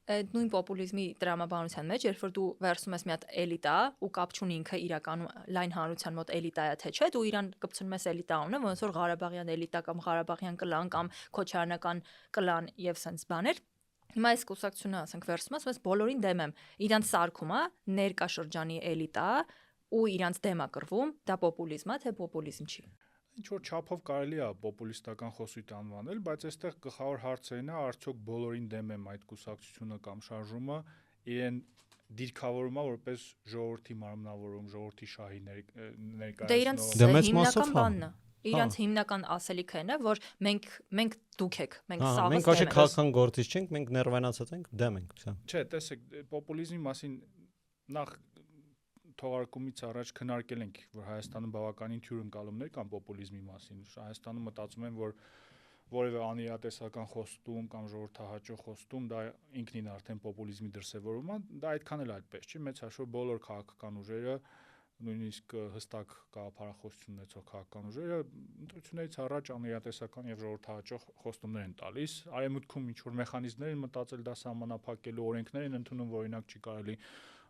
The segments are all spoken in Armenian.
այդ նույն պոպուլիզմի տրամաբանության մեջ, երբ որ դու վերցնում ես մի հատ էլիտա ու կապ չունի ինքը իրականում լայն հանրության մոտ էլիտա է թե չէ, դու իրան կպցնում ես էլիտա անունը, ոնց որ Ղարաբաղյան էլիտա կամ Ղարաբաղյան կլան կամ Քոչարյանական կլան եւ սենց բաներ։ Հիմա այս կուսակցությունը, ասենք, վերցնում ես, բոլորին դեմ եմ։ Իրանց սարքում է ներկա շրջանի էլիտա ու իրանց դեմ է կռվում, դա պոպուլիզմ է, թե պոպուլիզմ չի։ Ինչ որ չափով կարելի է պոպուլիստական խոսույթ անվանել, բայց այստեղ գլխավոր հարցերն է արդյոք բոլորին դեմ եմ այդ կուսակցությունը կամ շարժումը իրեն դիրքավորումա որպես ժողովրդի մարմնավորում, ժողովրդի շահի ներկայացնող։ Դե իրանց հիմնական բանն է։ Իրանց հիմնական ասելիքը այն է, որ մենք դուք եք, մենք սաղ մենք ոչ քաղաքական գործիչ չենք, մենք ներվայնացած ենք, դեմ ենք, վсё։ Չէ, տեսեք, պոպուլիզմի մասին նախ թողարկումից առաջ քննարկել ենք, որ Հայաստանում բավականին թյուր ընկալումներ կան պոպուլիզմի մասին։ Հայաստանում մտածում են, որ որևէ անիրատեսական խոստում կամ ժողովրդահաճո խոստում դա ինքնին արդեն պոպուլիզմի դրսևորում է, դա այդքան էլ այդպես չի, մեծ հաշվով բոլոր քաղաքական ուժերը, նույնիսկ հստակ գաղափարախոսություն ունեցող քաղաքական ուժերը ընտրություններից առաջ անիրատեսական եւ ժողովրդահաճո խոստումներ են տալիս։ Արևմուտքում ինչ որ մեխանիզմներ են մտածել դա սահմանափակելու, օրենքներ են ընդունում, որ օրինակ չի կարելի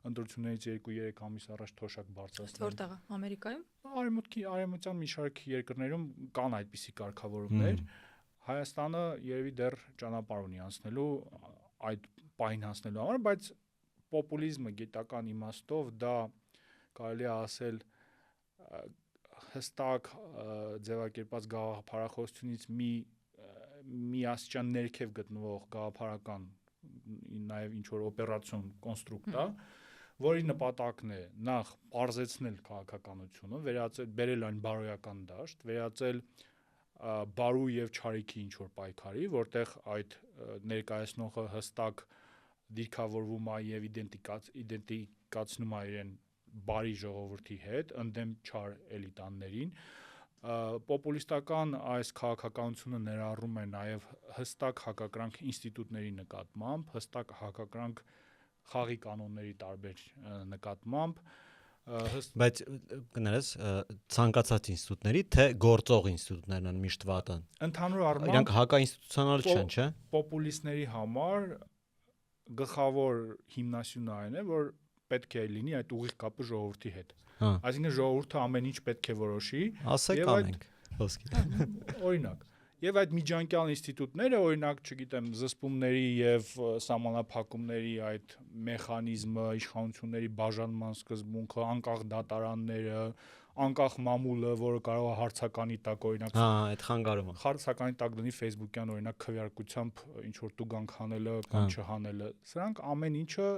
ընտրություններից 2-3 ամիս առաջ թոշակ բարձրացնել։ Որտեղ է Ամերիկայում։ Արևմտյան մի շարք երկրներում կան այդպիսի կարգավորումներ։ Հայաստանը երևի դեռ ճանապարհ ունի անցնելու այդ պահին հասնելու համար, բայց պոպուլիզմը գիտական իմաստով դա կարելի է ասել հստակ ձևակերպած գաղափարախոսությունից մի աստիճան ներքև գտնվող գաղափարական նաև ինչ որ օպերացիոն կոնստրուկտ է, որի նպատակն է նախ պարզեցնել քաղաքականությունը, բերել այն բարոյական դաշտ, վերածել բարու եւ չարիքի ինչ որ պայքարի, որտեղ այդ ներկայացնողը հստակ դիրքավորվում է եւ իդենտիֆիկացնում է իրեն բարի ժողովրդի հետ, ընդդեմ չար էլիտաներին։ Պոպուլիստական այս քաղաքականությունը ներառում է նաև հստակ հակակրանք ինստիտուտների նկատմամբ, հստակ հակակրանք խաղի կանոնների տարբեր նկատմամբ, բայց կներես ցանկացած ինստիտուտների թե գործող ինստիտուտներն են միշտ վատան։ Ընդհանուր առմամբ իրանք հակաինստիտուցիոնալ չեն, չէ՞։ Պոպուլիստների համար գլխավոր հիմնասյունը այն է, որ պետք է լինի այդ ուղիղ կապը ժողովրդի հետ։ Այսինքն ժողովուրդը ամեն ինչ պետք է որոշի։ Ասեք անենք, ոսկի։ Օրինակ, եւ այդ միջանկյալ ինստիտուտները, օրինակ, չգիտեմ, զսպումների եւ սահմանափակումների այդ մեխանիզմը, իշխանությունների բաժանման սկզբունքը, անկախ դատարանները, անկախ մամուլը, որը կարող է հարցականի տակ օրինակ։ Այդ խանգարումը։ Հարցականի տակ դնի Facebook-յան օրինակ քվեարկությամբ ինչ որ տուգանք հանելը կամ չհանելը։ Սրանք ամեն ինչը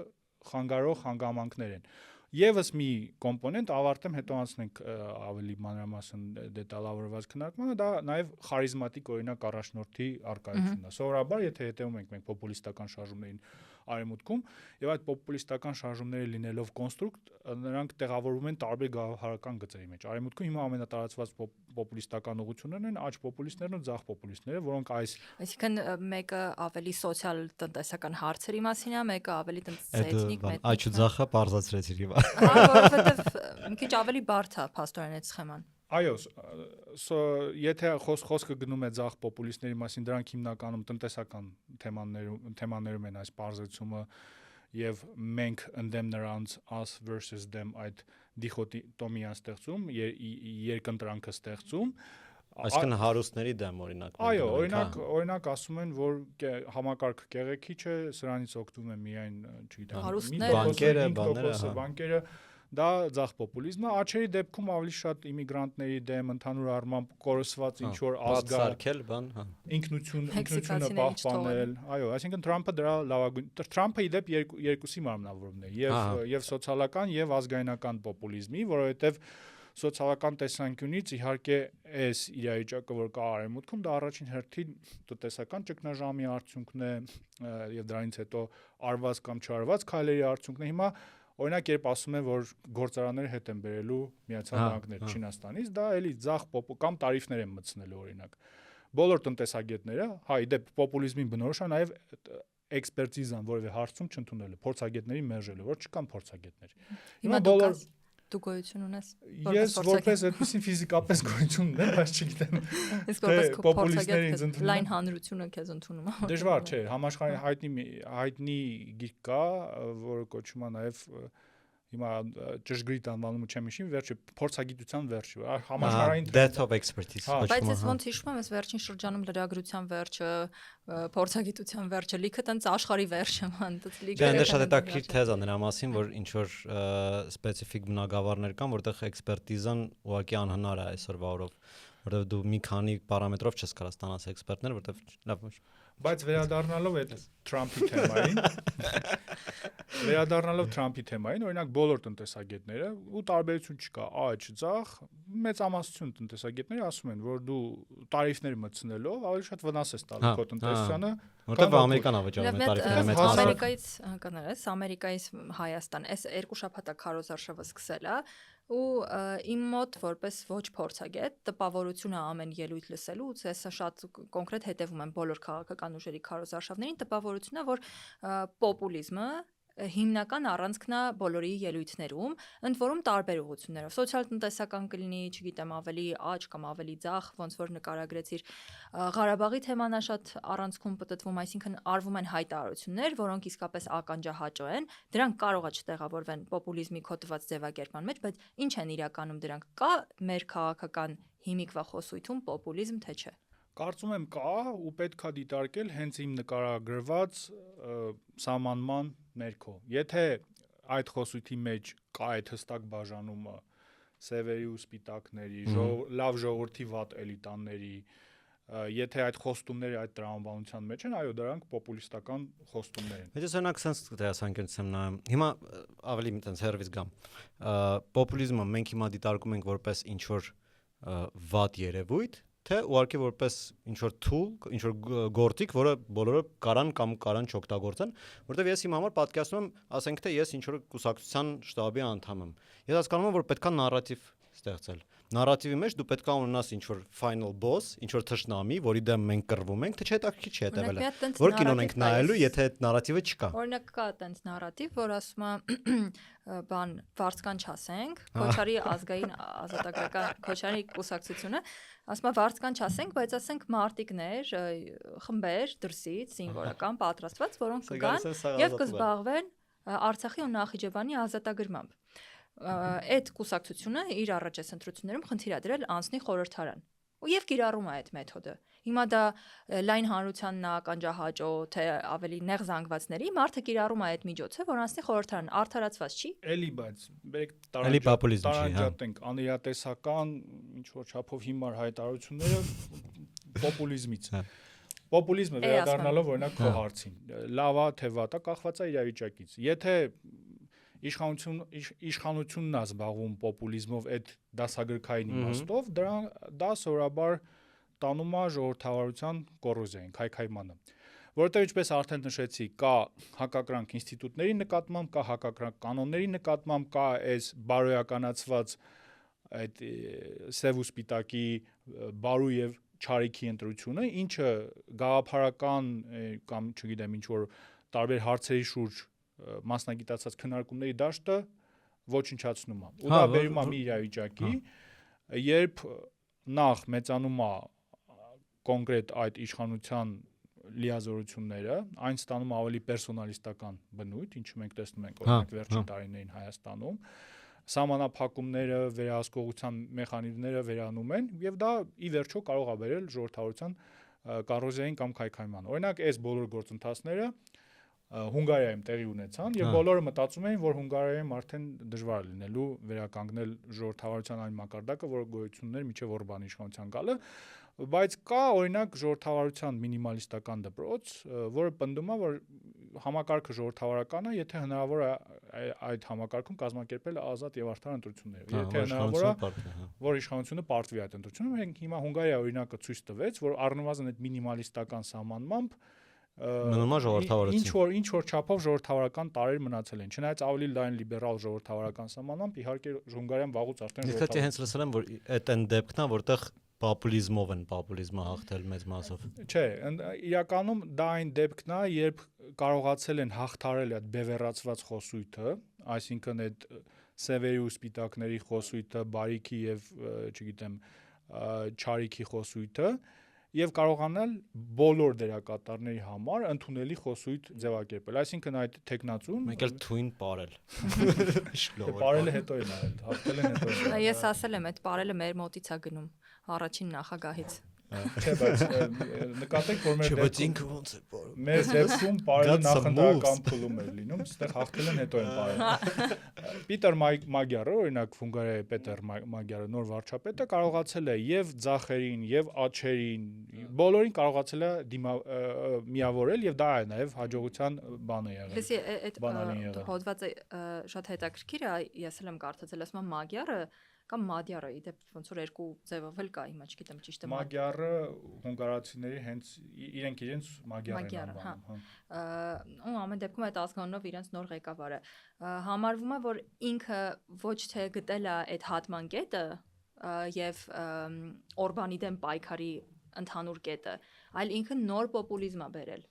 խանգարող հանգամանքներ են։ Եվս մի կոմպոնենտ ավարտեմ, հետո անցնենք ավելի մանրամասն դետալավորված քննարկմանը, դա նաև խարիզմատիկ օրինակ առաջնորդի առկայությունն է։ Սովորաբար, եթե հետևում ենք մենք պոպուլիստական շարժումներին Արևմուտքում, եւ այդ պոպուլիստական շարժումները լինելով կոնստրուկտ, նրանք տեղավորվում են տարբեր գաղափարական գծերի մեջ։ Արևմուտքում հիմա ամենատարածված պոպուլիստական ուղղություններն են աջ պոպուլիստներն ու ձախ պոպուլիստները, որոնք այսինքն մեկը ավելի սոցիալ տնտեսական հարցերի մասին է, մեկը ավելի էթնիկ, Աջ ու ձախը բարձրացրեցիր հիմա։ Որովհետեւ մի քիչ ավելի բարդ է փաստորեն այդ սխեման։ Այո, եթե խոսքը գնում է ձախ պոպուլիստների մասին, դրանք հիմնականում տնտեսական թեմաներում են այս պարզեցումը եւ մենք ընդդեմ նրանց us versus them այդ դիխոտոմիան ստեղծում, երկընտրանքը ստեղծում, այսինքն հարուստների դեմ օրինակ։ Այո, օրինակ ասում են, որ համակարգը կեղեքի չէ, սրանից օգտվում է միայն, չգիտեմ, բանկերը, դա ձախ պոպուլիզմ է, աչերի դեպքում ավելի շատ իմիգրանտների դեմ, ընդհանուր առմամբ կորսված ինչ որ ազգակել բան, ինքնությունը պահպանել։ Այո, այսինքն Թրամփը դրա լավագույն Թրամփը ի դեպ երկուսի մարմնավորումն է, եւ սոցիալական եւ ազգայնական պոպուլիզմի, որովհետեւ սոցիալական տեսանկյունից իհարկե այս իրավիճակը, որ կա Արևմուտքում, դա առաջին հերթին տնտեսական ճգնաժամի արդյունքն է եւ դրանից հետո արված կամ չարված քայլերի արդյունքն է։ Հիմա օրինակ երբ ասում են, որ գործարանները հետ են բերելու Միացյալ Նահանգներ Չինաստանից, դա էլի ձախ կամ տարիֆներ են մտցնելու օրինակ։ Բոլոր տնտեսագետները, իդեպ պոպուլիզմին բնորոշ է նաև էքսպերտիզան որևէ հարցում չընդունելը, փորձագետների մերժելը, որ չկան փորձագետներ։ Հիմա բոլոր Դու գոյություն ունես։ Ես որպես այդպեսին ֆիզիկապես գոյություն ունեմ, բայց չգիտեմ։ Իսկ որպես պոպուլիստները ինձ ընդունում լայն հանրությունը քեզ ընդունում է։ Դժվար չէ, համաշխարհային հայտնի գիրք կա, որը կոչվում է նաև հիմա ճշգրիտ անվանումը չեմ հիշում, վերջը փորձագիտության վերջը, համաշխարհային death of expertise։ Բայց ես ոնց հիշում եմ, ես վերջին շրջանում լրագրության վերջը, փորձագիտության վերջը, լիքը տենց աշխարհի վերջը, այնտեղ լիքը։ Դա շատ հետաքրքիր թեզ է նրա մասին, որ ինչ որ սպეციფიկ բնագավառներ կան, որտեղ էքսպերտիզան ուղղակի անհնար է այսօրվա օրով, որտեղ դու մի քանի պարամետրով չես կարող ստանալ էքսպերտներ, որտեղ լավ Բայց վերադառնալով այդ Թրամփի թեմային, օրինակ բոլոր տնտեսագետները ու տարբերություն չկա, աճ, ձախ, մեծամասնություն տնտեսագետները ասում են, որ դու տարիֆներ մտցնելով ավելի շատ վնաս ես տալու քո տնտեսությանը, որտեղ Ամերիկան ավճարում է տարիֆները մեծ Ամերիկայից կանարես, Ամերիկայից Հայաստան, այս երկու շաբաթա քարոզարշավը սկսել է ու իմ մոտ որպես ոչ փորձագետ տպավորությունը ամեն ելույթ լսելու ու ես շատ կոնկրետ հետևում եմ բոլոր քաղաքական ուժերի քարոզարշավներին տպավորությունն է որ պոպուլիզմը հիմնական առանցքն է բոլորի ելույթներում, ընդ որում տարբեր ուղղություններով։ Սոցիալ-տնտեսական կլինի, չգիտեմ, ավելի աճ կամ ավելի ձախ, ոնց որ նկարագրեցիր, Ղարաբաղի թեման է շատ առանցքում պտտվում, այսինքն արվում են հայտարարություններ, որոնք իսկապես ականջահաճո են, դրանք կարող է չտեղավորվեն պոպուլիզմի կոդված ձևակերպման մեջ, բայց ինչ են իրականում դրանք։ Կա մեր քաղաքական հիմիկվա խոսույթում պոպուլիզմ թե չէ։ Կարծում եմ կա ու պետքա դիտարկել հենց իմ նկարագրված սահմանման ներքո։ Եթե այդ խոսույթի մեջ կա այդ հստակ բաժանումը սևերի ու սպիտակների, լավ ժողովրդի վատ էլիտաների, եթե այդ խոստումները այդ տրամաբանության մեջ են, այո, դրանք պոպուլիստական խոստումներ են։ Բայց ես օրինակ sense դերասանքերից եմ նայում։ Հիմա ավելի այդպես հերվից գամ։ Պոպուլիզմը մենք հիմա դիտարկում ենք որպես ինչ որ վատ երևույթ, թե ուղղակի որպես ինչ որ tool, ինչ որ գործիք, որը բոլորը կարան չօգտագործեն, որտեվ ես իմ համար պատկերացնում եմ, ասենք թե ես ինչ որ կուսակցության շտաբի անդամ եմ։ Ես հասկանում եմ, որ պետքա նարատիվ ստեղծել։ Նարատիվի մեջ դու պետքա ունենաս ինչ որ final boss, ինչ որ թշնամի, որի դեմ մենք կռվում ենք, թե չէ հետաքրքիր չի հետևել։ Որ կինոն ենք նայելու, եթե այդ նարատիվը չկա։ Օրինակ կա այդպես նարատիվ, որ ասում է բան վարձկան չասենք, Քոչարի ազգային ազատագրական Քոչարի կուսակցությունը, ասում է վարձկան չասենք, բայց ասենք մարտիկներ, խմբեր դրսից, զինվորական պատրաստված, որոնք կգան եւ կզբաղվեն Արցախի ու Նախիջևանի ազատագրմամբ։ Այդ կուսակցությունը իր առաջես ընտրություններում խնդիր է դրել անցնի խորհրդարան։ Եվ կիրառում է այդ մեթոդը։ Հիմա դա լայն հանրությանն ականջահաճո, թե ավելի նեղ զանգվածների մարդը կիրառում է այդ միջոցը, որ անցնի խորհրդարան, արդարացված չի։ Էլի, բայց բերեք տարանջատենք անիրատեսական ինչ որ չափով հիմար հայտարարությունները պոպուլիզմից։ Պոպուլիզմը վերադառնալով օրինակ քո հարցին, լավ է թե վատ է, կախված է իրավիճակից։ Եթե իշխանությունն է զբաղվում պոպուլիզմով այդ դասագրքային իմաստով, դա սովորաբար տանում է ժողովրդավարության կոռոզիային, քայքայմանը։ Որովհետև ինչպես արդեն նշեցի, կա հակակրանք ինստիտուտների նկատմամբ, կա հակակրանք կանոնների նկատմամբ, կա այս բարոյականացված այդ սև ու սպիտակի բարու եւ չարիքի ընտրությունը, ինչը գաղափարական կամ չգիտեմ ինչ որ տարբեր հարցերի շուրջ մասնագիտացած քննարկումների դաշտը ոչնչացնում է։ Ու դա բերում է մի իրավիճակի, երբ նախ մեծանում է կոնկրետ այդ իշխանության լիազորությունները, այն ստանում ավելի պերսոնալիստական բնույթ, ինչը մենք տեսնում ենք օրինակ վերջին տարիներին Հայաստանում, սահմանափակումները, վերահսկողության մեխանիզմները վերանում են եւ դա ի վերջո կարող է բերել ժողովրդավարության կոռոզիային կամ քայքայման։ Օրինակ, այս բոլոր գործընթացները Հունգարիայում տեղի ունեցան եւ բոլորը մտածում էին, որ Հունգարիայում արդեն դժվար է լինելու վերականգնել ժողովրդավարության այն մակարդակը, որը գոյություն ուներ մինչեւ Օրբանի իշխանության գալը, բայց կա օրինակ ժողովրդավարության մինիմալիստական դպրոց, որը պնդում է, որ համակարգը ժողովրդավարական է, եթե հնարավոր է այդ համակարգում կազմակերպել ազատ եւ արդար ընտրություններ։ Եթե հնարավոր է, որ իշխանությունը պարտվի այդ ընտրությունում, մենք հիմա Հունգարիայի օրինակը ցույց տվեց, որ առնվազն այդ մինիմալիստական սահմանմամբ ինչ որ չափով ժողովրդավարական տարեր մնացել են։ Չնայած ավելի լայն լիբերալ ժողովրդավարական սահմանմամբ իհարկե Հունգարիան վաղուց արդեն ժողովրդավար։ Իսկ հենց լսել եմ, որ այդ այն դեպքն է, որտեղ պոպուլիզմով են պոպուլիզմը հաղթել մեծ մասով։ Չէ, իրականում դա այն դեպքն է, երբ կարողացել են հաղթարել այդ բևեռացված խոսույթը, այսինքն այդ սևերի ու սպիտակների խոսույթը, բարիքի եւ, չգիտեմ, չարիքի խոսույթը եւ կարողանալ բոլոր դերակատարների համար ընդունելի խոսույթ ձևակերպել։ Այսինքն այդ տեխնացուն մեկ էլ թույն parել։ Պարելը հետո է նայել, հաղթել են հետո է։ Ես ասել եմ, այդ պարելը մեր մոտից է գնում առաջին նախագահից։ Չէ, բայց նկատեք, որ Բայց ինքը ոնց է parել։ մեր դեպքում պարելը նախընտրական փուլում էր լինում, այստեղ հաղթել են հետո են պարել։ Պիտեր Մագյարը, օրինակ Հունգարիայի Պետեր Մագյարը, նոր վարչապետը կարողացել է եւ ձախերին, եւ աչերին, բոլորին կարողացել է միավորել եւ դա է նաեւ հաջողության բանը եղել։ Լսի, այդ հոդվածը շատ հետաքրքիր է, ես էլ եմ կարդացել, ասում եմ Մագյարը կամ Մադյարը, իդեպ ոնց որ երկու ձևով էլ կա, հիմա չգիտեմ ճիշտ է։ Մագյարը հունգարացիների հենց իրենց Մագյարն են անվանում, ու ամեն դեպքում այդ ազգանունով իրենց նոր ղեկավարը համարվում է, որ ինքը ոչ թե գտել է այդ հատման կետը եւ Օրբանի դեմ պայքարի ընդհանուր կետը, այլ ինքը նոր պոպուլիզմ է բերել։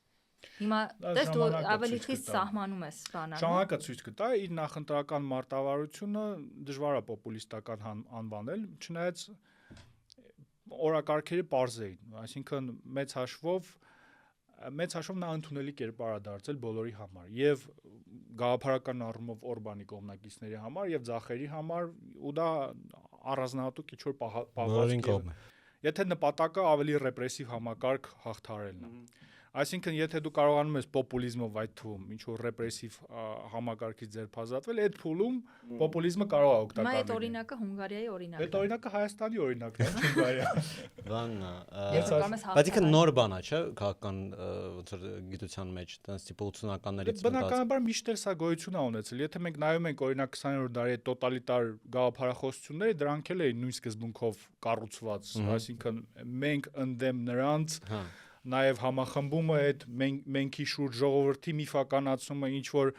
Հիմա դες դու ավելի խիստ սահմանում ես բանը։ Ժամանակը ցույց կտա իր նախընտրական մարտավարությունը դժվար է պոպուլիստական անվանել, չնայած օրակարգերը པարզ էին, այսինքն մեծ հաշվով նա ընդունելի կերպար է դարձել բոլորի համար եւ գաղափարական առումով Օրբանի կողմնակիցների համար եւ ձախերի համար ու դա առանձնահատուկ ինչ որ պահվածք է։ Եթե նպատակը ավելի ռեպրեսիվ համակարգ հաղթարելն է։ Այսինքն եթե դու կարողանում ես պոպուլիզմով այդ թվում ինչ որ ռեպրեսիվ համակարգից ձերբազատվել, այդ փուլում պոպուլիզմը կարող է օգտակար լինել։ Այդ օրինակը Հունգարիայի օրինակն է։ Այդ օրինակը Հայաստանի օրինակն է, Հունգարիա։ Բանն է։ Բայց ինքը նոր բան է, չէ՞, քաղաքական ոնց որ գիտության մեջ, տենց տիպը 80-ականներից բնականաբար միշտ էլ սա գոյություն է ունեցել։ Եթե մենք նայում ենք օրինակ 20-րդ դարի տոտալիտար գաղափարախոսությունները, դրանք էլ էին նույն սկզբունքով կառուցված, այսինքն մենք ընդդեմ նրանց նաև համախմբումը այդ մենքի շուրջ ժողովրդի միֆականացումը ինչ որ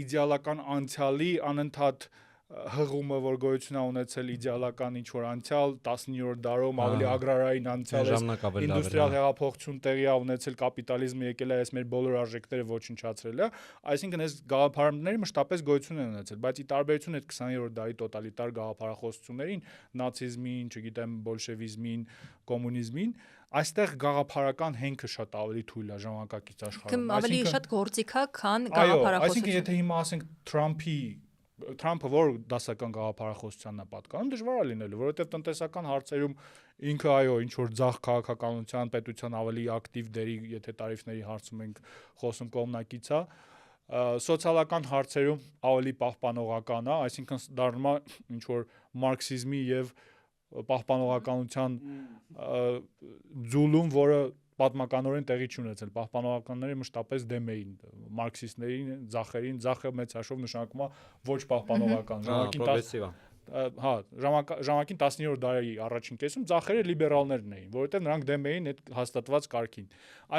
իդեալական անցյալի անընդհատ հղումը որ գոյություն է ունեցել իդեալական ինչ որ անցյալ 19-րդ դարում ավելի ագրարային անցյալ է ինդուստրիալ հեղափոխություն տեղի է ունեցել կապիտալիզմը եկել է այս մեր բոլոր արժեքները ոչնչացրել է այսինքն այս գաղափարները մշտապես գոյություն են ունեցել բայց ի տարբերություն այդ 20-րդ դարի տոտալիտար գաղափարախոսություններին նացիզմին, չգիտեմ, բոլշևիզմին, կոմունիզմին այստեղ գաղափարական հենքը շատ ավելի թույլ է ժամանակակից աշխարհում ավելի շատ գործիք է քան գաղափարախոսություն այսինքն եթե հիմա ասենք Թրամփը որ դասական գաղափարախոսությանն է պատկանում դժվար է լինելու որովհետև տնտեսական հարցերում ինքը այո ինչ որ ձախ քաղաքականության պետության ավելի ակտիվ դերի եթե տարիֆների հարցում ենք խոսում կողմնակից է սոցիալական հարցերում ավելի պահպանողական է այսինքն դառնում է ինչ որ մարքսիզմի եւ պահպանողականության ձուլում, որը պատմականորեն տեղի չունեցել։ Պահպանողականները մշտապես դեմ էին մարքսիստներին, ձախերին, ձախը մեծ հաշվով նշանակում է ոչ պահպանողական։ Ժամանակին 19-րդ դարի առաջին կեսում ձախերը լիբերալներն էին, որովհետև նրանք դեմ էին այդ հաստատված կարգին։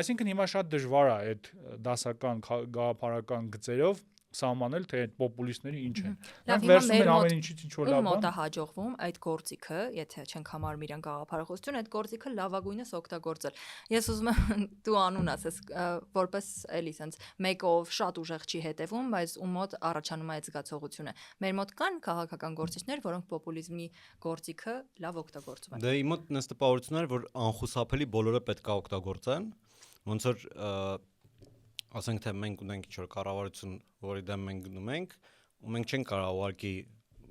Այսինքն հիմա շատ դժվար է այդ դասական գաղափարական գծերով սահմանել թե այդ պոպուլիստները ինչ են։ Նրանք վերցնում են ամեն ինչից ինչ որ լավ բան։ Մոտ է հաջողվում այդ գործիքը, եթե չենք համարում իրան գաղափարախոսություն, այդ գործիքը լավագույնս օգտագործել։ Ես ուզում եմ դու անուն ասես, որպես էլի sense մեկով շատ ուժեղ չի հետևում, բայց ու մոտ առաջանում է այդ զգացողությունը։ Մեր մոտ կան քաղաքական գործիչներ, որոնք պոպուլիզմի գործիքը լավ օգտագործում են։ Դե իմ մոտ նես տպավորությունն էր, որ անխուսափելի բոլորը պետք է օգտագործեն, ոնց որ ասենք թե մենք ունենք ինչ-որ կառավարություն, որի դեմ մենք գնում ենք, ու մենք չենք կարող ուղղակի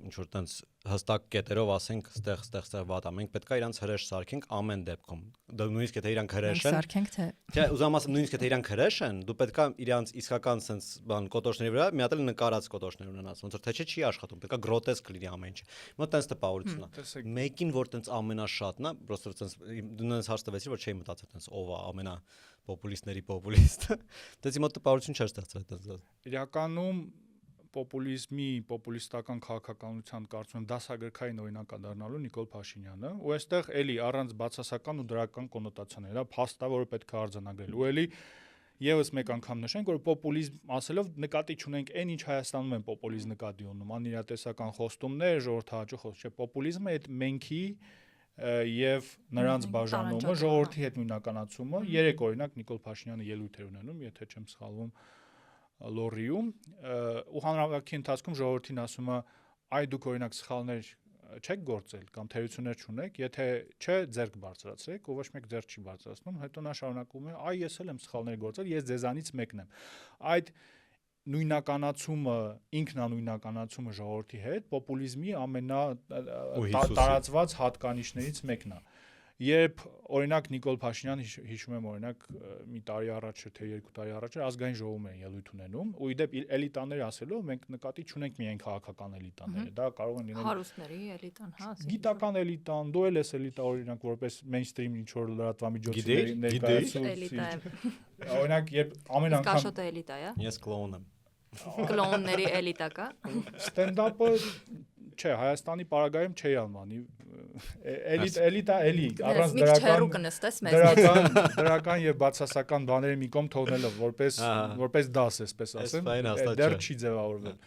ինչ-որ տենց հստակ կետերով ասենք, ստեղ վատ է, մենք պետք է իրանց հրեշ սարքենք ամեն դեպքում։ Դա նույնիսկ եթե իրանք հրեշ են։ Սարքենք թե։ Չէ, ուզում ասեմ նույնիսկ եթե իրանք հրեշ են, դու պետք է իրանց իսկական sense բան կոտոշների վրա մի հատ էլ նկարած կոտոշներ ունենաս, ոնց որ թե չի աշխատում, պետք է գրոտեսկ լինի ամեն ինչ։ Մոտ տենց տպավորություն է։ Մեկին որ տենց ամենաշատն է, պրոստը տենց դու նենց հարց տվեցի, որ չէի մտածել տենց ով է ամենա պոպուլիստների պոպուլիստը։ Դες մոտ տպավորություն չէր ստացել այդպես։ Իրականում պոպուլիզմի, պոպուլիստական քաղաքականության կարծում եմ դասագրքային օրինակ է դառնալու Նիկոլ Փաշինյանը, ու այստեղ էլի առանց բացասական ու դրական կոնոտացիաների, դա փաստ է, որը պետք է արձանագրել։ Ու էլի եւս մեկ անգամ նշենք, որ պոպուլիզմ ասելով նկատի չունենք այն ինչ Հայաստանում են պոպուլիզմ նկատի ունենում, անիրատեսական խոստումներ, ժողովրդահաճո խոսք, չէ, պոպուլիզմը այդ մենքի եւ նրանց բաժանումը, ժողովրդի հետ նույնականացումը, երեք օրինակ Նիկոլ Փաշինյանը ելույթ էր ունենում, եթե չեմ սխալվում, լորիում ու հանրավակի ընթացքում ժողովրդին ասում է այ դուք օրինակ սխալներ չեք գործել կամ թերություններ չունեք, եթե չէ ձեռք բարձրացրեք, ու ոչ մեկ ձեռք չի բարձրացնում, հետո նա շարունակում է, այ ես էլ եմ սխալներ գործել, ես ձեզանից մեկն եմ։ Այդ նույնականացումը, ինքնանույնականացումը ժողովրդի հետ պոպուլիզմի տարածված հատկանիշներից մեկն է։ Երբ օրինակ Նիկոլ Փաշինյանը հիշում եմ օրինակ մի տարի առաջ թե 2 տարի առաջ ազգային ժողովում են ելույթ ունենում ու իդեպ էլիտաներ ասելով մենք նկատի չունենք միայն քաղաքական էլիտաները, դա կարող են լինել հարուստների էլիտան, հա, գիտական էլիտան, դու էլ ես էլիտա օրինակ որպես mainstream ինչ որ լրատվամիջոցների ներկայացուցիչ։ Օրինակ երբ ամեն անգամ Կաշոտը էլիտա է։ Ես կլոուն եմ։ Կլոնների էլիտա կա։ Ստենդափը չէ, Հայաստանի պարագայում չի անվանի էլիտա էլի առանց դրական եւ բացասական բաների մի կողմ թողնելով որպես դաս էսպես ասեմ դեռ չի ձևավորվել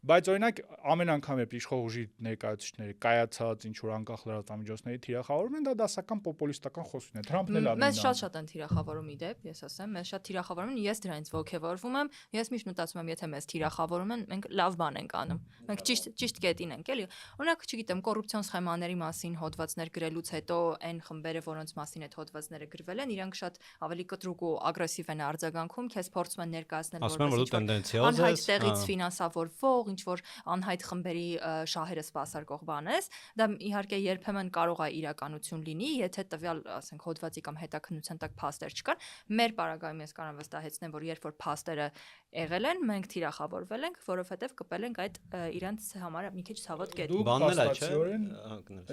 բայց օրինակ ամեն անգամ երբ իշխող ուժի ներկայացուցիչները կայացած ինչ որ անկախ լրատվամիջոցների թիրախավորում են դա դասական պոպուլիստական խոսություն է Թրամփն էլ մեզ շատ են թիրախավորում իդեպ ես ասեմ մեզ շատ թիրախավորում են ես դրանից ողջևորվում եմ ես միշտ մտածում եմ եթե մեզ թիրախավորում են մենք լավ բան ենք անում մենք ճիշտ կետին ենք էլի օրինակ չգիտեմ կոռուպցիոն սխեմաների մասին հոդվածներ գրելուց հետո այն խմբերը որոնց մասին այդ հոդվածները գրվել են իրանք շատ ավելի կտրուկ ու ագրեսիվ են արձագանքում քեզ փորձում են ներկայացնել որպես անհայտ տեղից ֆինանսավորվող ինչ որ անհայտ խմբերի շահերը սպասարկող բան ես դա իհարկե երբեմն կարող է իրականություն լինի եթե տվյալ ասենք հոդվածի կամ հետաքննության տակ փաստեր չկան մեր պարագայում ես կարող եմ վստահեցնեմ որ երբ որ փաստերը եղել են մենք թիրախավորվել ենք որովհետև կպել ենք այդ իրանց համար մի քիչ ցավոտ կետ բանն է չէ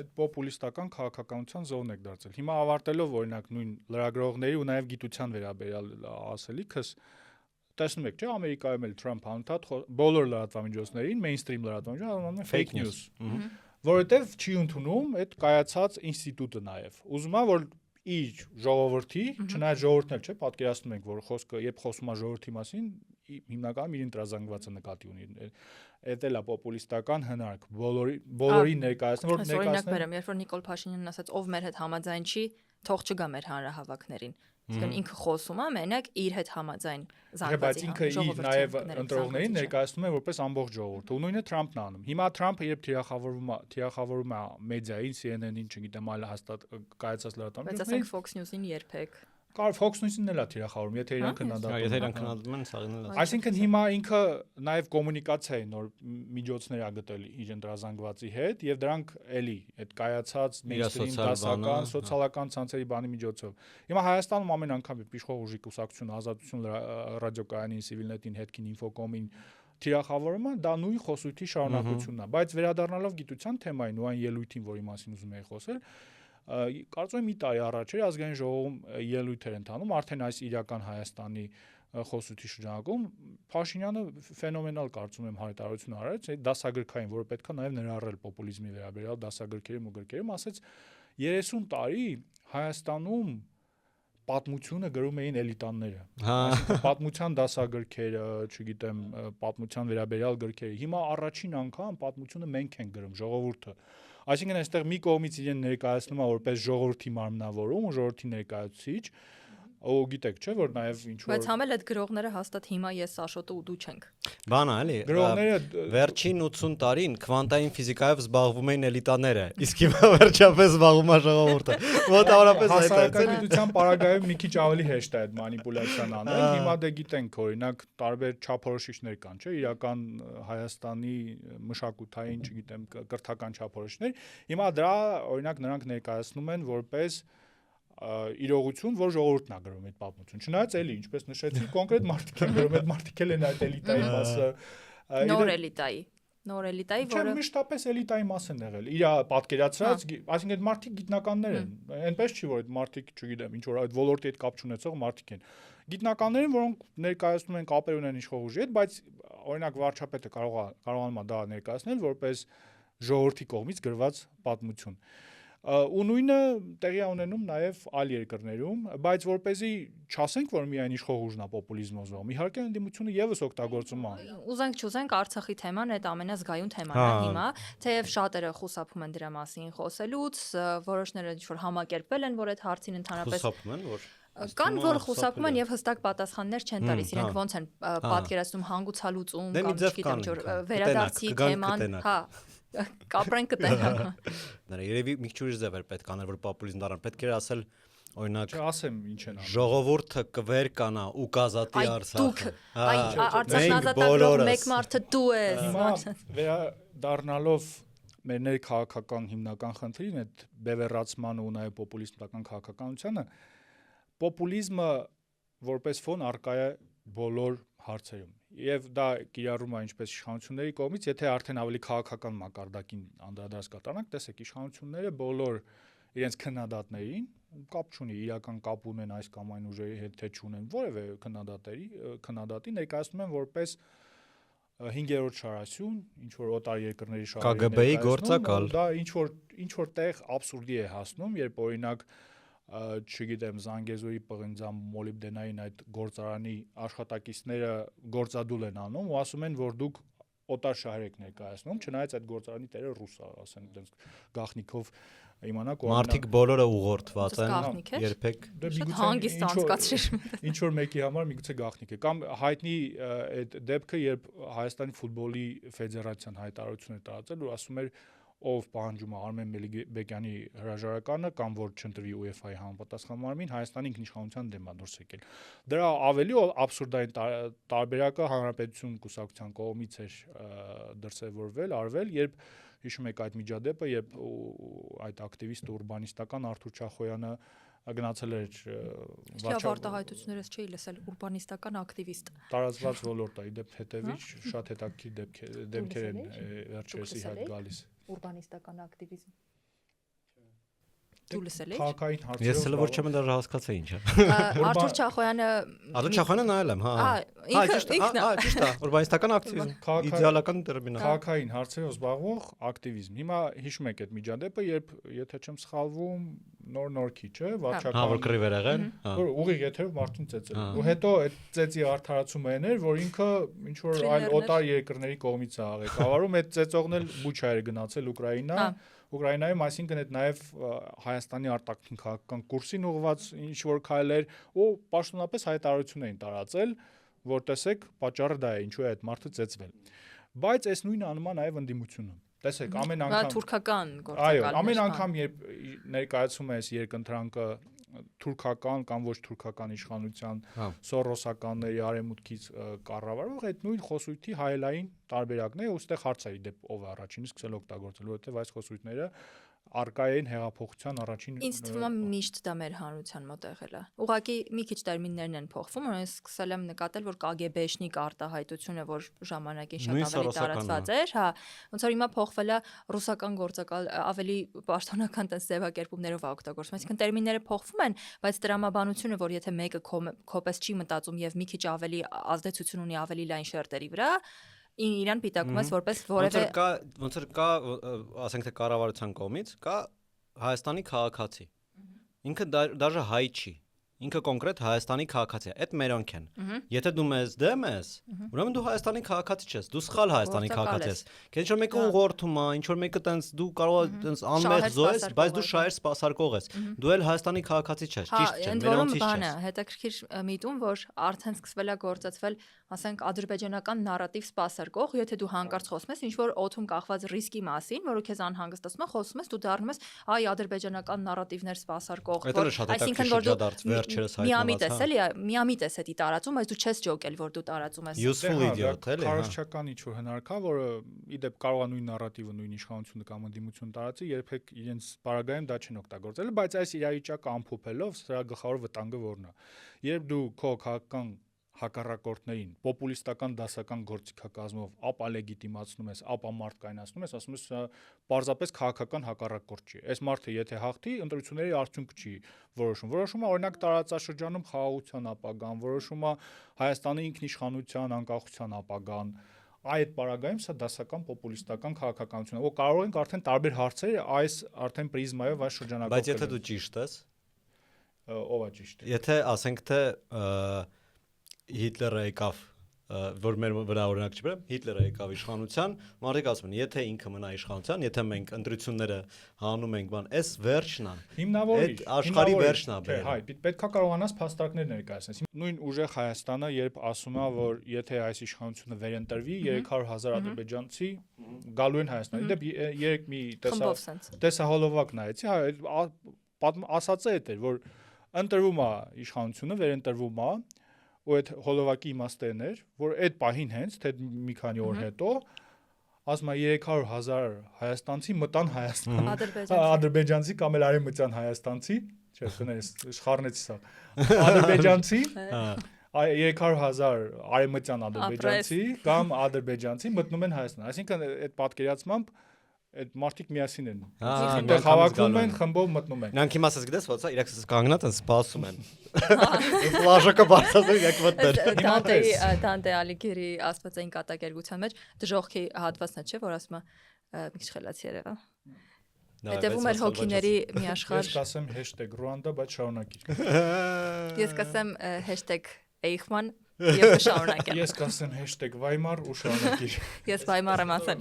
այդ պոպուլիստական քաղաքականության զոն եք դարձել հիմա ավարտելով օրինակ նույն լրագրողների ու նաև գիտության վերաբերյալ ասելիքս տեսնում եք, չէ, Ամերիկայում էլ Թրամփ անընդհատ բոլոր լրատվամիջոցներին, mainstream լրատվամիջոցները անվանում են fake news, որովհետև չի ընդունում այդ կայացած ինստիտուտը նաև։ Ուզում է որ իր ժողովրդի, չնայած ժողովուրդն էլ չէ, պատկերացնում ենք, որ խոսքը երբ խոսում է ժողովրդի մասին, հիմնականում իր ընտրազանգվածը նկատի ունի։ Էդ էլ է պոպուլիստական հնարք, բոլորի ներկայացնում, որ ներկայացնում։ Օրինակ, երբ որ Նիկոլ Փաշինյանն ասաց, ով մեր հետ համաձայն չի, թող չգա մեր հանրահավաքներին։ Իսկն ինքը խոսում է մենակ իր հետ համաձայն զանգվածի։ Բայց ինքը իր նաև ընտրողներին ներկայացնում է որպես ամբողջ ժողովուրդ։ Ու նույնը Թրամփն անում։ Հիմա Թրամփը երբ թիրախավորում է մեդիային, CNN-ին, չգիտեմ, այլ հաստատ կայացած լրատվամիջոցներին։ Բայց ասենք Fox News-ին երբեք Կարող Fox News-ն էլ է թիրախավորում, եթե իրենք քննադատում։ Եթե իրենք քննադատում են, սաղին էլ է։ Այսինքն հիմա ինքը նաև կոմունիկացիայի նոր միջոցներ ա գտել իր ընտրազանգվածի հետ եւ դրանք էլի այդ կայացած mainstream դասական, սոցիալական ցանցերի բանի միջոցով։ Հիմա Հայաստանում ամեն անգամ իշխող ուժի կուսակցություն, Ազատություն ռադիոկայանին, Civilnet-ին, Հետքին, Infocom-ին թիրախավորումը դա նույն խոսույթի շարունակությունն է, բայց վերադառնալով գիտության թեմային ու այն ելույթին, որի մասին ուզում եի խոսել, կարծում եմ մի տարի առաջ էր ազգային ժողովում ելույթեր են տանում արդեն այս իրական Հայաստանի խոսույթի շրջանակում Փաշինյանը ֆենոմենալ կարծում եմ հայտարարություն արեց այդ դասագրքային, որը պետք է նաև ներառել պոպուլիզմի վերաբերյալ դասագրքերում ու գրքերում, ասեց 30 տարի Հայաստանում պատմությունը գրում էին էլիտանները։ Այսինքն պատմության դասագրքերը, չգիտեմ, պատմության վերաբերյալ գրքերը։ Հիմա առաջին անգամ պատմությունը մենք ենք գրում, ժողովուրդը։ Այսինքն այստեղ մի կողմից իրեն ներկայացնում է որպես ժողովրդի մարմնավորում ու ժողովրդի ներկայացուցիչ, ու գիտեք, չէ՞ որ նաև ինչ որ Բայց համել այդ գրողները հաստատ հիմա ես Աշոտը ու դու չենք։ Բան է, էլի։ Գրողները վերջին 80 տարին քվանտային ֆիզիկայով զբաղվում էին էլիտաները, իսկ հիմա վերջապես զբաղվում է ժողովուրդը։ Մոտավորապես այդ է։ Հասարակական պարագայում մի քիչ ավելի հեշտ է այդ մանիպուլյացիան անել։ Հիմա դե գիտենք, օրինակ, տարբեր չափորոշիչներ կան, չէ՞, իրական Հայաստանի մշակութային, չգիտեմ, կրթական չափորոշիչներ։ Հիմա դրա օրինակ նրանք ներկայացնում են որպես իրողություն, որ ժողովուրդն է գրում այդ պատմություն։ Չնայած էլի, ինչպես նշեցի, կոնկրետ մարդիկ են գրում, այդ մարդիկ են այդ էլիտայի մասը։ Նոր էլիտայի, որը մշտապես էլիտայի մաս են եղել։ Իր պատկերացրած, այսինքն այդ մարդիկ գիտնականներ են։ Այնպես չի, որ այդ մարդիկ, չգիտեմ, ինչ որ այդ ոլորտի հետ կապ չունեցող մարդիկ են։ Գիտնականներ են, որոնք ներկայացնում են կապեր ունեն իշխող ուժի հետ, բայց օրինակ վարչապետը կարողանում է դա ներկայացնել որպես ժողովրդի կողմից գրված պատմություն։ Ու նույնը տեղի ունենում նաև այլ երկրներում, բայց որպեսզի չասենք, որ միայն իշխող ուժն է պոպուլիզմով զբաղվում, իհարկե ընդդիմությունը եւս օգտագործում է։ Ուզենք չուզենք Արցախի թեման այդ ամենազգայուն թեման է հիմա, թեև շատերը խուսափում են դրա մասին խոսելուց, որոշները ինչ որ համակերպվել են, որ այդ հարցին ընդհանրապես խուսափում են, որ Կան, որ խուսափում են եւ հստակ պատասխաններ չեն տալիս, իրենք ոնց են պատկերացնում հանգուցալուծում կամ չգիտեմ ինչ որ վերադարձի թեման, հա, կապրեն կտեն։ Երևի մի քիչ ուրիշ ձև էր պետք անել, որ պոպուլիզմ դառնա։ Պետք էր ասել օրինակ չասեմ ինչ են անում։ ժողովուրդը կվեր կանա ու կազատի Արցախը։ Արցախն ազատագրող մեկ մարդը դու ես։ Հիմա վերադառնալով մեր ներքաղաքական հիմնական խնդրին այդ բևեռացման ու նաև պոպուլիստական քաղաքականությանը, պոպուլիզմը որպես ֆոն արկա է բոլոր հարցերում եւ դա կիրառում է ինչպես իշխանությունների կողմից, եթե արդեն ավելի քաղաքական մակարդակին անդրադարձ կատարանք, տեսեք իշխանությունները բոլոր իրենց քննադատներին կապ չունի, իրական կապ ունեն այս կամ այն ուժերի հետ թե չունեն, որևէ քննադատի ներկայացնում են որպես 5-րդ շարասյուն, ինչ որ օտար երկրների շահերի KGB-ի գործակալ։ Դա ինչ որ տեղ абսուրդի է հասնում, երբ օրինակ չգիտեմ Զանգեզուրի պղնձամ մոլիբդենային այդ գործարանի աշխատակիցները գործադուլ են անում ու ասում են, որ դուք օտար շահեր եք ներկայացնում, չնայած այդ գործարանի տերը ռուս է, ասենք այդպես գաղտնիքով իմանաք ու մարդիկ բոլորը ուղղորդված են երբեք հանգիստ անցկացրիր ինչ որ մեկի համար միգուցե գաղտնիք է կամ հայտնի այդ դեպքը երբ Հայաստանի ֆուտբոլի ֆեդերացիան հայտարարություն է տարածել ու ասում էր ով պահանջում է Արմեն Մելիքբեկյանի հրաժարականը կամ որ չընտրվի UEFA-ի համապատասխան մարմին Հայաստանի ինքնիշխանության դեմ է դուրս եկել դրա ավելի абսուրդային տարբերակը հանրապետություն կուսակցության կողմից էր դրսևորվել արվել երբ հիշում եք այդ միջադեպը երբ այդ ակտիվիստը ուրբանիստական Արթուր Չախոյանը գնացել էր վարչահայտություններս չէի լսել ուրբանիստական ակտիվիստ տարածված ոլորտ է իդեպ հետևիչ շատ հետաքրքիր դեպքեր են վերջերս ի հայտ գալիս ուրբանիստական ակտիվիզմ դու լսել ես քաղաքային հարցերով ես հələ որ չեմ դեռ հասկացա ինչ է Արթուր Չախոյանը Արթուր Չախոյանը նայել եմ հա ճիշտ է ուրբանիստական ակտիվիզմ իդեալական տերմին է քաղաքային հարցերով զբաղվող ակտիվիզմ հիմա հիշում եք այդ միջադեպը երբ եթե չեմ սխալվում նոր-նորքի չէ վարչական որ կռիվ էր եղել որ ուղիղ եթերով մարդուն ծեծել ու հետո այդ ծեծի արդարացումը էր որ ինքը ինչ որ այլ օտար երկրների կողմից է աղեկավարում այդ ծեծողն էլ Բուչա էր գնացել Ուկրաինայում, այսինքն այդ նաև Հայաստանի արտաքին քաղաքական կուրսին ուղղված ինչ որ քայլեր ու պաշտոնապես հայտարարություն էին տարածել, որ տեսեք, պատճառը դա է, ինչու է այդ մարդը ծեծվել։ Բայց այս նույնը անում է նաև ընդդիմությունը։ Տեսեք, ամեն անգամ թուրքական գործակալներ։ Այո, ամեն անգամ երբ ներկայացում է այս երկընտրանքը թուրքական կամ ոչ թուրքական իշխանության սորոսականների արևմուտքից կառավարող այդ նույն խոսույթի հայելային տարբերակն է ու ստեղ հարց է դեպ ով է առաջինը սկսել օգտագործել որովհետև այս խոսույթները արկա էին հեղափոխության առաջին Ինձ թվում է միշտ դա մեր հանրության մոտ եղել է։ Ուղղակի մի քիչ տերմիններն են փոխվում, ես սկսել եմ նկատել, որ KGB-շնիկ արտահայտությունը, որ ժամանակին շատ ավելի տարածված էր, հա, ոնց որ հիմա փոխվել է ռուսական գործակալ ավելի պաշտոնական տես ձևակերպումներով օգտագործում։ Այսինքն տերմինները փոխվում են, բայց տրամաբանությունը, որ եթե մեկը քոպես չի մտածում եւ մի քիչ ավելի ազդեցություն ունի ավելի լայն շերտերի վրա, իրան պիտակում ես որպես որևէ ոնց որ կա ասենք թե կառավարության կողմից կա Հայաստանի քաղաքացի ինքը դաժե հայ չի ինքը կոնկրետ Հայաստանի քաղաքացի է այդ մերոնք են եթե դու մեզ դեմ ես ուրեմն դու Հայաստանի քաղաքացի չես դու սխալ Հայաստանի քաղաքացի ես քեզ ինչ որ մեկը ուղղորդում է ինչ որ մեկը տենց դու կարող ես տենց անմեղ զոհես բայց դու շահեր սպասարկող ես դու էլ Հայաստանի քաղաքացի չես ճիշտ չէ մերոնցից չես հետաքրքիր միտում որ արդեն սկսվել է գործածվել ասենք ադրբեջանական նարատիվ սպասարկող եթե դու հանկարծ խոսում ես ինչ որ օթում կախված ռիսկի մասին որը քեզ անհանգստացնում է խոսում ես դու դառնում ես այ ադրբեջանական նարատիվներ սպասարկող այսինքն որ դու միամիտ ես էլի միամիտ ես էդի տարածում բայց դու չես ջոկել որ դու տարածում ես useful idiot էլի քարոզչական ինչ որ հնարքա որը իդեպ կարող է նույն նարատիվը նույն իշխանությունը կամ ընդդիմությունը տարածի երբեք իրենց պարագայում դա չեն օգտագործել բայց այս իրավիճակը ամփոփելով սրա գլխավոր վտանգը որն է երբ դու քո քաղաքական հակառակորդներին պոպուլիստական դասական գործիքակազմով ապա լեգիտիմացնում ես, ապա մարդկայնացնում ես, ասում ես պարզապես քաղաքական հակառակորդ չի։ Այս մարդը եթե հաղթի, ընտրությունների արդյունք չի որոշում։ Որոշում է օրինակ տարածաշրջանում խաղաղության ապագան, որոշում է Հայաստանի ինքնիշխանության, անկախության ապագան։ Այդ պարագայում սա դասական պոպուլիստական քաղաքականություն է։ Ու կարող ենք արդեն տարբեր հարցեր այս արդեն պրիզմայով այս շրջանակով։ Բայց եթե դու ճիշտ ես, ով է ճիշտ։ Եթե ասենք թե Հիտլերը եկավ որ մեր վրա օրինակ չբերեմ, Հիտլերը եկավ իշխանության, մարդիկ ասում են, եթե ինքը մնա իշխանության, եթե մենք ընտրությունները հանում ենք, բան, այս վերջն է։ Հիմնավորիչ, աշխարհի վերջն է բերել։ Հայ, պետքա կարողանաս փաստարկներ ներկայացնել։ Նույն ուժեղ Հայաստանը, երբ ասում է, որ եթե այս իշխանությունը վերընտրվի, 300,000 ադրբեջանցի գալու են Հայաստան։ Դեպ երեք մի տեսահոլովակ նայեցի, ասած է դա, որ ընտրվում է իշխանությունը, վերընտրվում է ու այդ հոլովակի իմաստն էր, որ այդ պահին հենց թե մի քանի օր հետո ասում է 300,000 հայաստանցի մտան Հայաստան, ադրբեջանցի կամ էլ արևմտյան հայաստանցի, չէ, կներես, սխառնեցի սա, ադրբեջանցի 300,000 արևմտյան ադրբեջանցի կամ ադրբեջանցի մտնում են Հայաստան, այսինքն այդ պատկերացմամբ այդ մարդիկ միասին են։ Այդտեղ հավաքվում են, խմբով մտնում են։ Նրանք իմացած գիտես ո՞նց է, իրաքս կանգնած են, սպասում են։ Լաժակը բարձրացել եք մտներ։ Դանտե Ալիգիրի աստվածային կատակերգության մեջ դժոխքի հատվածն է, չէ, որ ասում է մի քիչ խելացի երևա։ Հետևում էր հոգիների մի աշխարհ։ Ես կասեմ #Rwanda, բայց շարունակիր։ Ես կասեմ #Eichmann եւ շարունակեմ։ Ես կասեմ #Weimar ու շարունակիր։ Ես Weimar եմ ասել։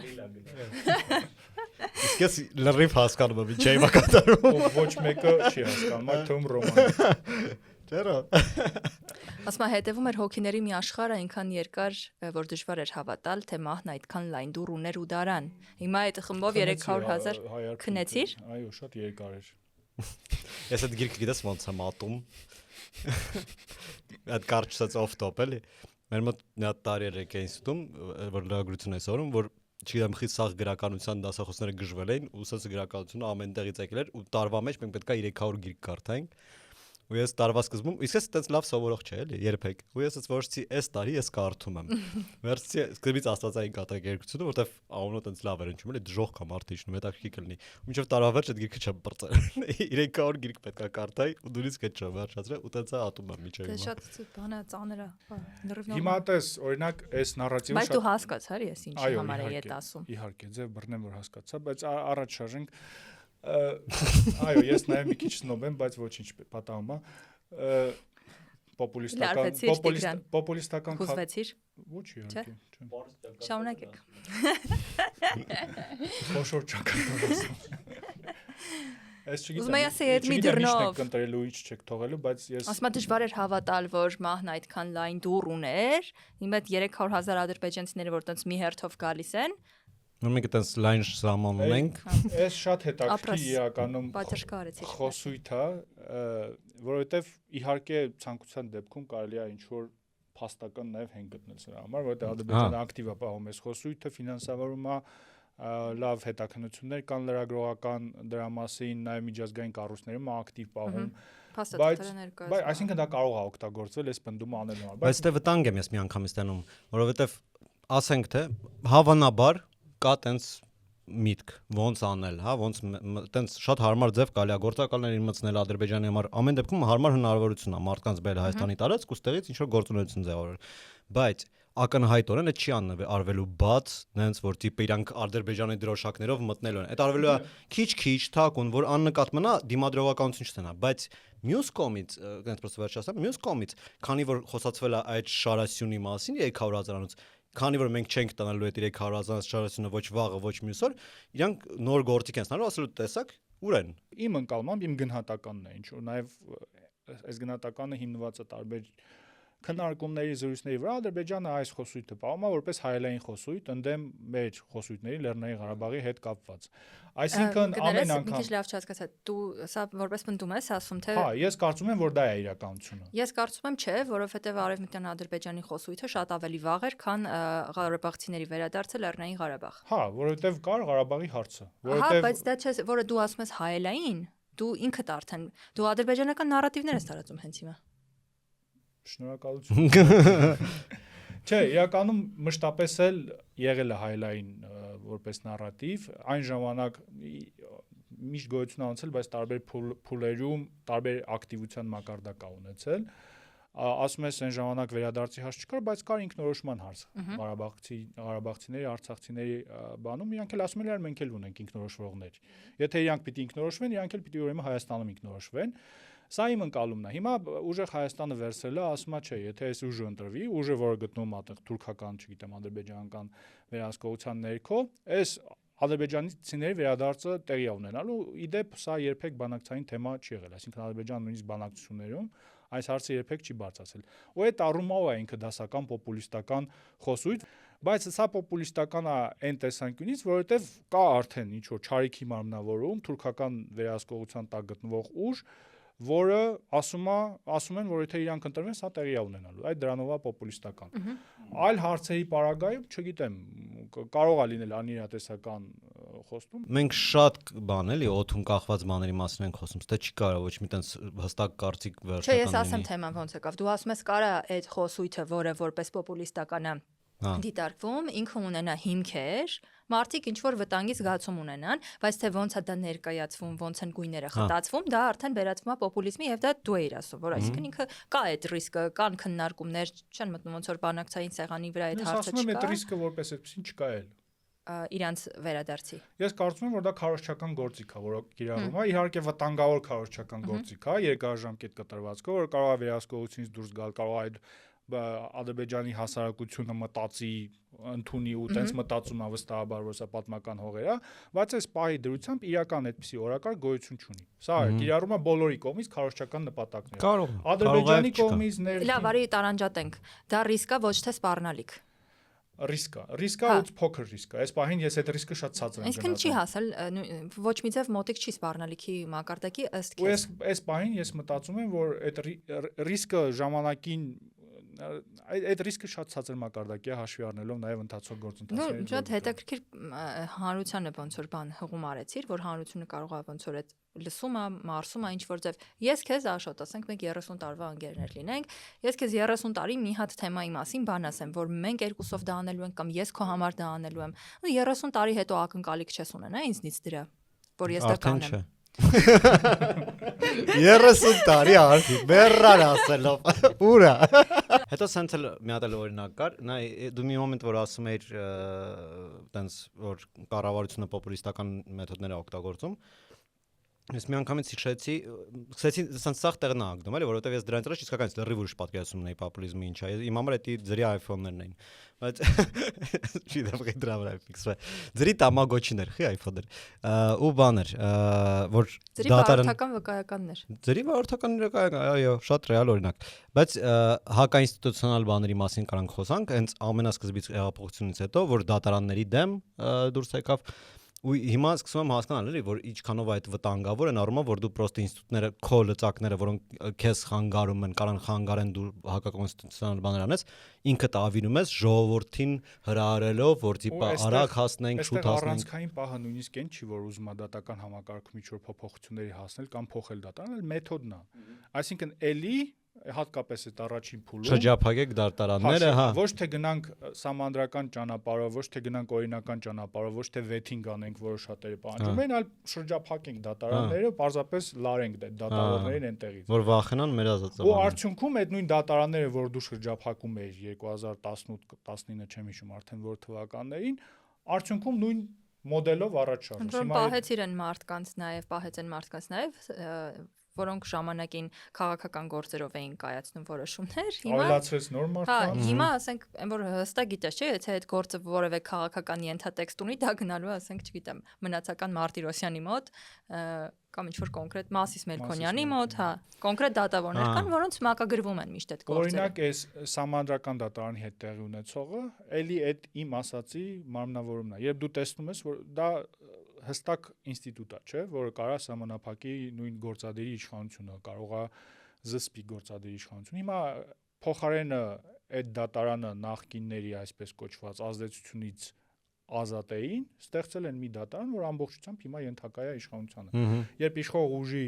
Իսկ ես լրիվ հասկանում եմ ինչ է իմ կատարում։ Ոչ մեկը չի հասկանում, այդ թվում ռոման։ Չէ՞։ Ասում է հետևում էր հոգիների մի աշխարհ այնքան երկար, որ դժվար էր հավատալ, թե մահն այդքան լայն դուր ուներ ու դարան։ Հիմա այդ խմբով 300,000 քնեցիր։ Այո, շատ երկար էր։ Ես այդ գիրքը գիտես ոնց եմ ատում։ Այդ կարճացած off-top էլի։ Մեր մոտ մի հատ տարի էր ինստիտուտում, որ լրագրություն է սորում, որ չգիտեմ խիստ սաղ գրականության դասախոսները գժվել էին, ու սա գրականությունը ամեն տեղից եկել էր ու տարվա մեջ մենք պետքա 300 գիրք կարդայինք։ Ու ես տարվա սկզբում, իսկ ես այդպես լավ սովորող չէ էլի, երբեք։ Ու ես որոշեցի, այս տարի ես կարդում եմ։ Վերցի սկզբից աստվածային կատակերգությունը, որտեվ անունը այդպես լավ էր ընչում, էլի դժոխք կամ արտիշնում, հետաքրքիր կլինի։ Ու մինչև տարվա վերջ այդ գիրքը չեմ բրծել։ 300 գիրք պետքա կարդայի, ու դուրս կետ չեմ վերջացրել, ու տենց ատում եմ միջև հիմա։ Դա շատ բան է, ծանր է։ Հիմա տես, օրինակ, այս նարատիվը շատ։ Բայց դու հասկացար, ես ինչի համար եմ այդ ասում։ Իհարկե, ձև բռնեմ որ հասկացա, բայց առաջ շարժենք։ Այո, ես նաև մի քիչ սնոբ եմ, բայց ոչինչ պատահում է։ Պոպուլիստական խոզվեցիր։ Ոչ իհարկե, չէ։ Շարունակեք։ Խոշոր ճակատով։ Ես Ուզում եմ ասել այդ մի դռնով կընտրելու ինչ չեք թողելու, բայց ես ասում եմ դժվար էր հավատալ, որ մահն այդքան լայն դուր ուներ։ Հիմա 300,000 ադրբեջանցիները որ տենց մի հերթով գալիս են։ Որ մենք այդպես լայն սահման ունենք։ Ես շատ հետաքրքիր իրականում խոսույթ է, որովհետև իհարկե ցանկության դեպքում կարելի է ինչ-որ փաստական նաև հենք գտնել սրա համար, որովհետև Ադրբեջանը ակտիվ է պահում այս խոսույթը, ֆինանսավորում է, լավ հետաքննություններ կան լրագրողական դրա մասին, նաև միջազգային կառույցներում ակտիվ պահում։ Բայց այսինքն դա կարող է օգտագործվել այս պնդումը անելու համար։ Բայց դե վտանգ եմ ես մի անգամից տանում, որովհետև ասենք թե հավանաբար կա տենց միտք ոնց անել, հա, ոնց տենց շատ հարմար ձև կարելի է գործակալներին մտցնել Ադրբեջանի համար, ամեն դեպքում հարմար հնարավորություն է մարդկանց բերել Հայաստանի տարածք ու ստեղից ինչ որ գործունեություն ձևավորել։ Բայց ակնհայտորեն այդ չի արվելու բաց, նենց որ տիպը իրանք Ադրբեջանի դրոշակներով մտնելու են։ Այդ արվելու է քիչ-քիչ թակուն, որ աննկատ մնա, դիմադրողականություն չտենա, բայց մյուս կողմից, այնպես պրոստը վերջացնեմ, մյուս կողմից, քանի որ խոսացվել է այդ շարասյունի մասին 300,000-անոց, քանի որ մենք չենք տնելու այդ 300,000 շարասյունը ոչ վաղը, ոչ մյուս օր, իրանք նոր գործիք են ստանալու, ասելու տեսակ ուր են։ Իմ ընկալմամբ իմ գնահատականն է, ինչ որ նաև այս գնահատականը հիմնված է տարբեր քննարկումների զրույցների վրա Ադրբեջանը այս խոսույթը պահում է որպես հայելային խոսույթ ընդդեմ մեր խոսույթների Լեռնային Ղարաբաղի հետ կապված։ Այսինքն ամեն անգամ մի քիչ լավ չհասկացա, դու սա որպես պնդում ես ասում թե Հա, ես կարծում եմ որ դա է իրականությունը։ Ես կարծում եմ չէ, որովհետև Արևմտյան Ադրբեջանի խոսույթը շատ ավելի վաղ էր, քան ղարաբաղցիների վերադարձը Լեռնային Ղարաբաղ։ Հա, որովհետև կար Ղարաբաղի հարցը, Հա, բայց դա չէ, որը դու ասում ես հայելային, դու ինքդ արդեն դու ադրբեջանական նարատիվներ ես տարածում հենց հիմա։ Շնորհակալություն։ Չէ, իրականում մշտապես էլ եղել է հայելային որպես նարատիվ, այն ժամանակ միշտ գոյություն ունեցել, բայց տարբեր փուլերում տարբեր ակտիվության մակարդակ ա ունեցել։ Ասում ես այն ժամանակ վերադարձի հարց չկար, բայց կար ինքնորոշման հարց։ Ղարաբաղցիների, արցախցիների բանում իրանք էլ ասում են մենք էլ ունենք ինքնորոշվողներ։ Եթե իրանք պիտի ինքնորոշվեն, իրանք էլ պիտի ուրեմն Հայաստանում ինքնորոշվեն։ Սա իմ ընկալումն է։ Հիմա ուժեղ Հայաստանը վերցրել է, ասում է, չէ, եթե այս ուժը ընտրվի, ուժը, որը գտնվում է այդտեղ թուրքական, չգիտեմ, ադրբեջանական վերահսկողության ներքո, այս ադրբեջանցիների վերադարձը տեղի ունենալու իդեպ սա երբեք բանակցային թեմա չի եղել, այսինքն Ադրբեջանը նույնիսկ բանակցություններում այս հարցը երբեք չի բարձրացել։ Ու այդ առումով է ինքը դասական պոպուլիստական խոսույթ, բայց սա պոպուլիստական է այն տեսանկյունից, որովհետև կա արդեն ինչ որ չարիքի մարմնավորում թուրքական վերահսկողության տակ գտնվող ուժ, որը ասում են, որ եթե իրանք ընտրվեն, սա տեղի է ունենալու։ Այդ դրանով է պոպուլիստական։ Այլ հարցերի պարագայում, չգիտեմ, կարող է լինել անիրատեսական խոստում։ Մենք շատ բան էլի օթուն կախված բաների մասին ենք խոսում, դա չի կարող ոչ մի տենց հստակ կարծիք վերջնական լինի։ Չէ, ես ասեմ թեման ոնց եկավ։ Դու ասում ես կարա այդ խոսույթը, որը որպես պոպուլիստական է դիտարկվում, ինքը ունենա հիմքեր, մարդիկ ինչ որ վտանգի զգացում ունենան, բայց թե ոնց է դա ներկայացվում, ոնց են գույները խտացվում, դա արդեն վերածվում է պոպուլիզմի եւ դա դու ես ասում, որ այսինքն ինքը կա այդ ռիսկը, կան քննարկումներ, չեն մտնում ոնց որ բանակցային սեղանի վրա այդ հարցը չկա։ Ասում եմ այդ ռիսկը որպես այդպեսին չկա էլ իրանց վերադարձի։ Ես կարծում եմ, որ դա քարոզչական գործիք է, որը կիրառվում է, իհարկե վտանգավոր քարոզչական գործիք է, երկարաժամկետ կտրվածքով, որ կարող է վերահսկողությունից դուրս գալ, կարող է այդ Ադրբեջանի հասարակությունը մտածի, ընդունի ու տենց մտածում է վստահաբար, որ սա պատմական հողեր է, բայց այս պահի դրությամբ իրական այդպիսի օրակարգ գոյություն չունի։ Սա կիրառում է բոլորի կողմից քարոզչական նպատակներ։ Ադրբեջանի կողմից Լավ, արի տարանջատենք։ Դա ռիսկ է, ոչ թե սպառնալիք։ Ռիսկա ու փոքր ռիսկա։ Այս պահին ես այդ ռիսկը շատ ցածր եմ գնահատում։ Այսինքն չի հասել ոչ մի ձև մոտիկ չի սպառնալիքի մակարդակի ըստ քեզ։ Ու այս պահին ես մտածում եմ, որ այդ ռիսկը ժամանակին այդ ռիսկը շատ ցածր մակարդակի է հաշվի առնելով նաև ընթացող գործընթացների։ Դու շատ հետաքրքիր հանրությանը ոնց որ բան հղում արեցիր, որ հանրությունը կարող է ոնց որ այդ լսումը, մարսումը ինչ որ ձև։ Ես քեզ Աշոտ, ասենք մենք 30 տարվա ընկերներ լինենք, ես քեզ 30 տարի մի հատ թեմայի մասին բան ասեմ, որ մենք երկուսով դա անելու ենք կամ ես քո համար դա անելու եմ։ Ու 30 տարի հետո ակնկալիք չես ունենա ինձնից դրա, որ ես դա կանեմ։ 30 տարի արդի մեռան ասելով ուրա հետո սենցել մի հատ օրինակ կար նա դու մի մոմենտ որ ասում էիր տենց որ կառավարությունը պոպուլիստական մեթոդներ է օգտագործում ես մի անգամից հիշեցի սենց սաղ տեղն անգդում էլի որովհետև ես դրանից առաջ իսկականից լրիվ ուրիշ պատկերացում ունեի պոպուլիզմի ինչ է իմ համար էդի ձրի iPhone-ներն էին բայց չի դա դրա վրա ֆիքսվե ձրի տամագոչիներ խի iPhone-ներ ու բաներ որ ձրի վարորդական վկայականներ ձրի վարորդական վկայական այո շատ ռեալ օրինակ բայց հակաինստիտուցիոնալ բաների մասին կարանք խոսանք հենց ամենասկզբից հեղափոխությունից հետո որ դատարանների դեմ դուրս եկավ ու հիմա սկսում եմ հասկանալ էլի որ ինչքանով այդ վտանգավոր են առումով որ դու պրոստը ինստիտուտները քո լծակները որոնք քեզ խանգարում են կարան խանգարեն դու հակակոնստիտուցիոնալ բաներ անես ինքդ ավիրում ես ժողովրդին հրահարելով որ տիպա արագ հասնենք շուտ հասնենք առանցքային պահը նույնիսկ այն չի որ ուզում է դատական համակարգում ինչ որ փոփոխությունների հասնել կամ փոխել դատարանը այլ մեթոդն է այսինքն էլի հատկապես այդ առաջին փուլում շրջափակեք դատարանները հա ոչ թե գնանք սահմանադրական ճանապարհով ոչ թե գնանք օրինական ճանապարհով ոչ թե վեթինգ անենք որը շատերը պահանջում են այլ շրջափակենք դատարանները պարզապես լարենք այդ դատարաններին այնտեղից որ վախենան մեր ազատությունը ու արդյունքում այդ նույն դատարանները որ դու շրջափակում ես 2018-19 չեմ հիշում արդեն որ թվականներին արդյունքում նույն մոդելով առաջ շարժվում պահեցիր են մարդկանց նաև որոնք ժամանակին քաղաքական գործերով էին կայացնում որոշումներ, հիմա ավելացրեց նոր մարդկանց։ Հա, հիմա ասենք, այն որ հստակ գիտես, չէ՞, եթե այդ գործը որևէ քաղաքական ենթատեքստ ունի, դա գնալու է, ասենք, չգիտեմ, մնացական Մարտիրոսյանի մոտ, կամ ինչ-որ կոնկրետ Մասիս Մելքոնյանի մոտ, հա, կոնկրետ դատավորներ կան, որոնց մակագրվում են միշտ այդ գործերը։ Օրինակ, այս սահմանադրական դատարանի հետ տեղի ունեցողը, էլի այդ իմ ասացի մարմնավորումն է։ Երբ դու տեսնում ես, որ դա հստակ ինստիտուտ է, չէ, որը կարա սահմանափակի նույն գործադերի իշխանությունը, կարող է զսպի գործադերի իշխանությունը։ Հիմա փոխարենը այդ դատարանը նախկինների այսպես կոչված ազդեցությունից ազատ էին, ստեղծել են մի դատարան, որ ամբողջությամբ հիմա ենթակա է իշխանությանը։ Երբ իշխող ուժի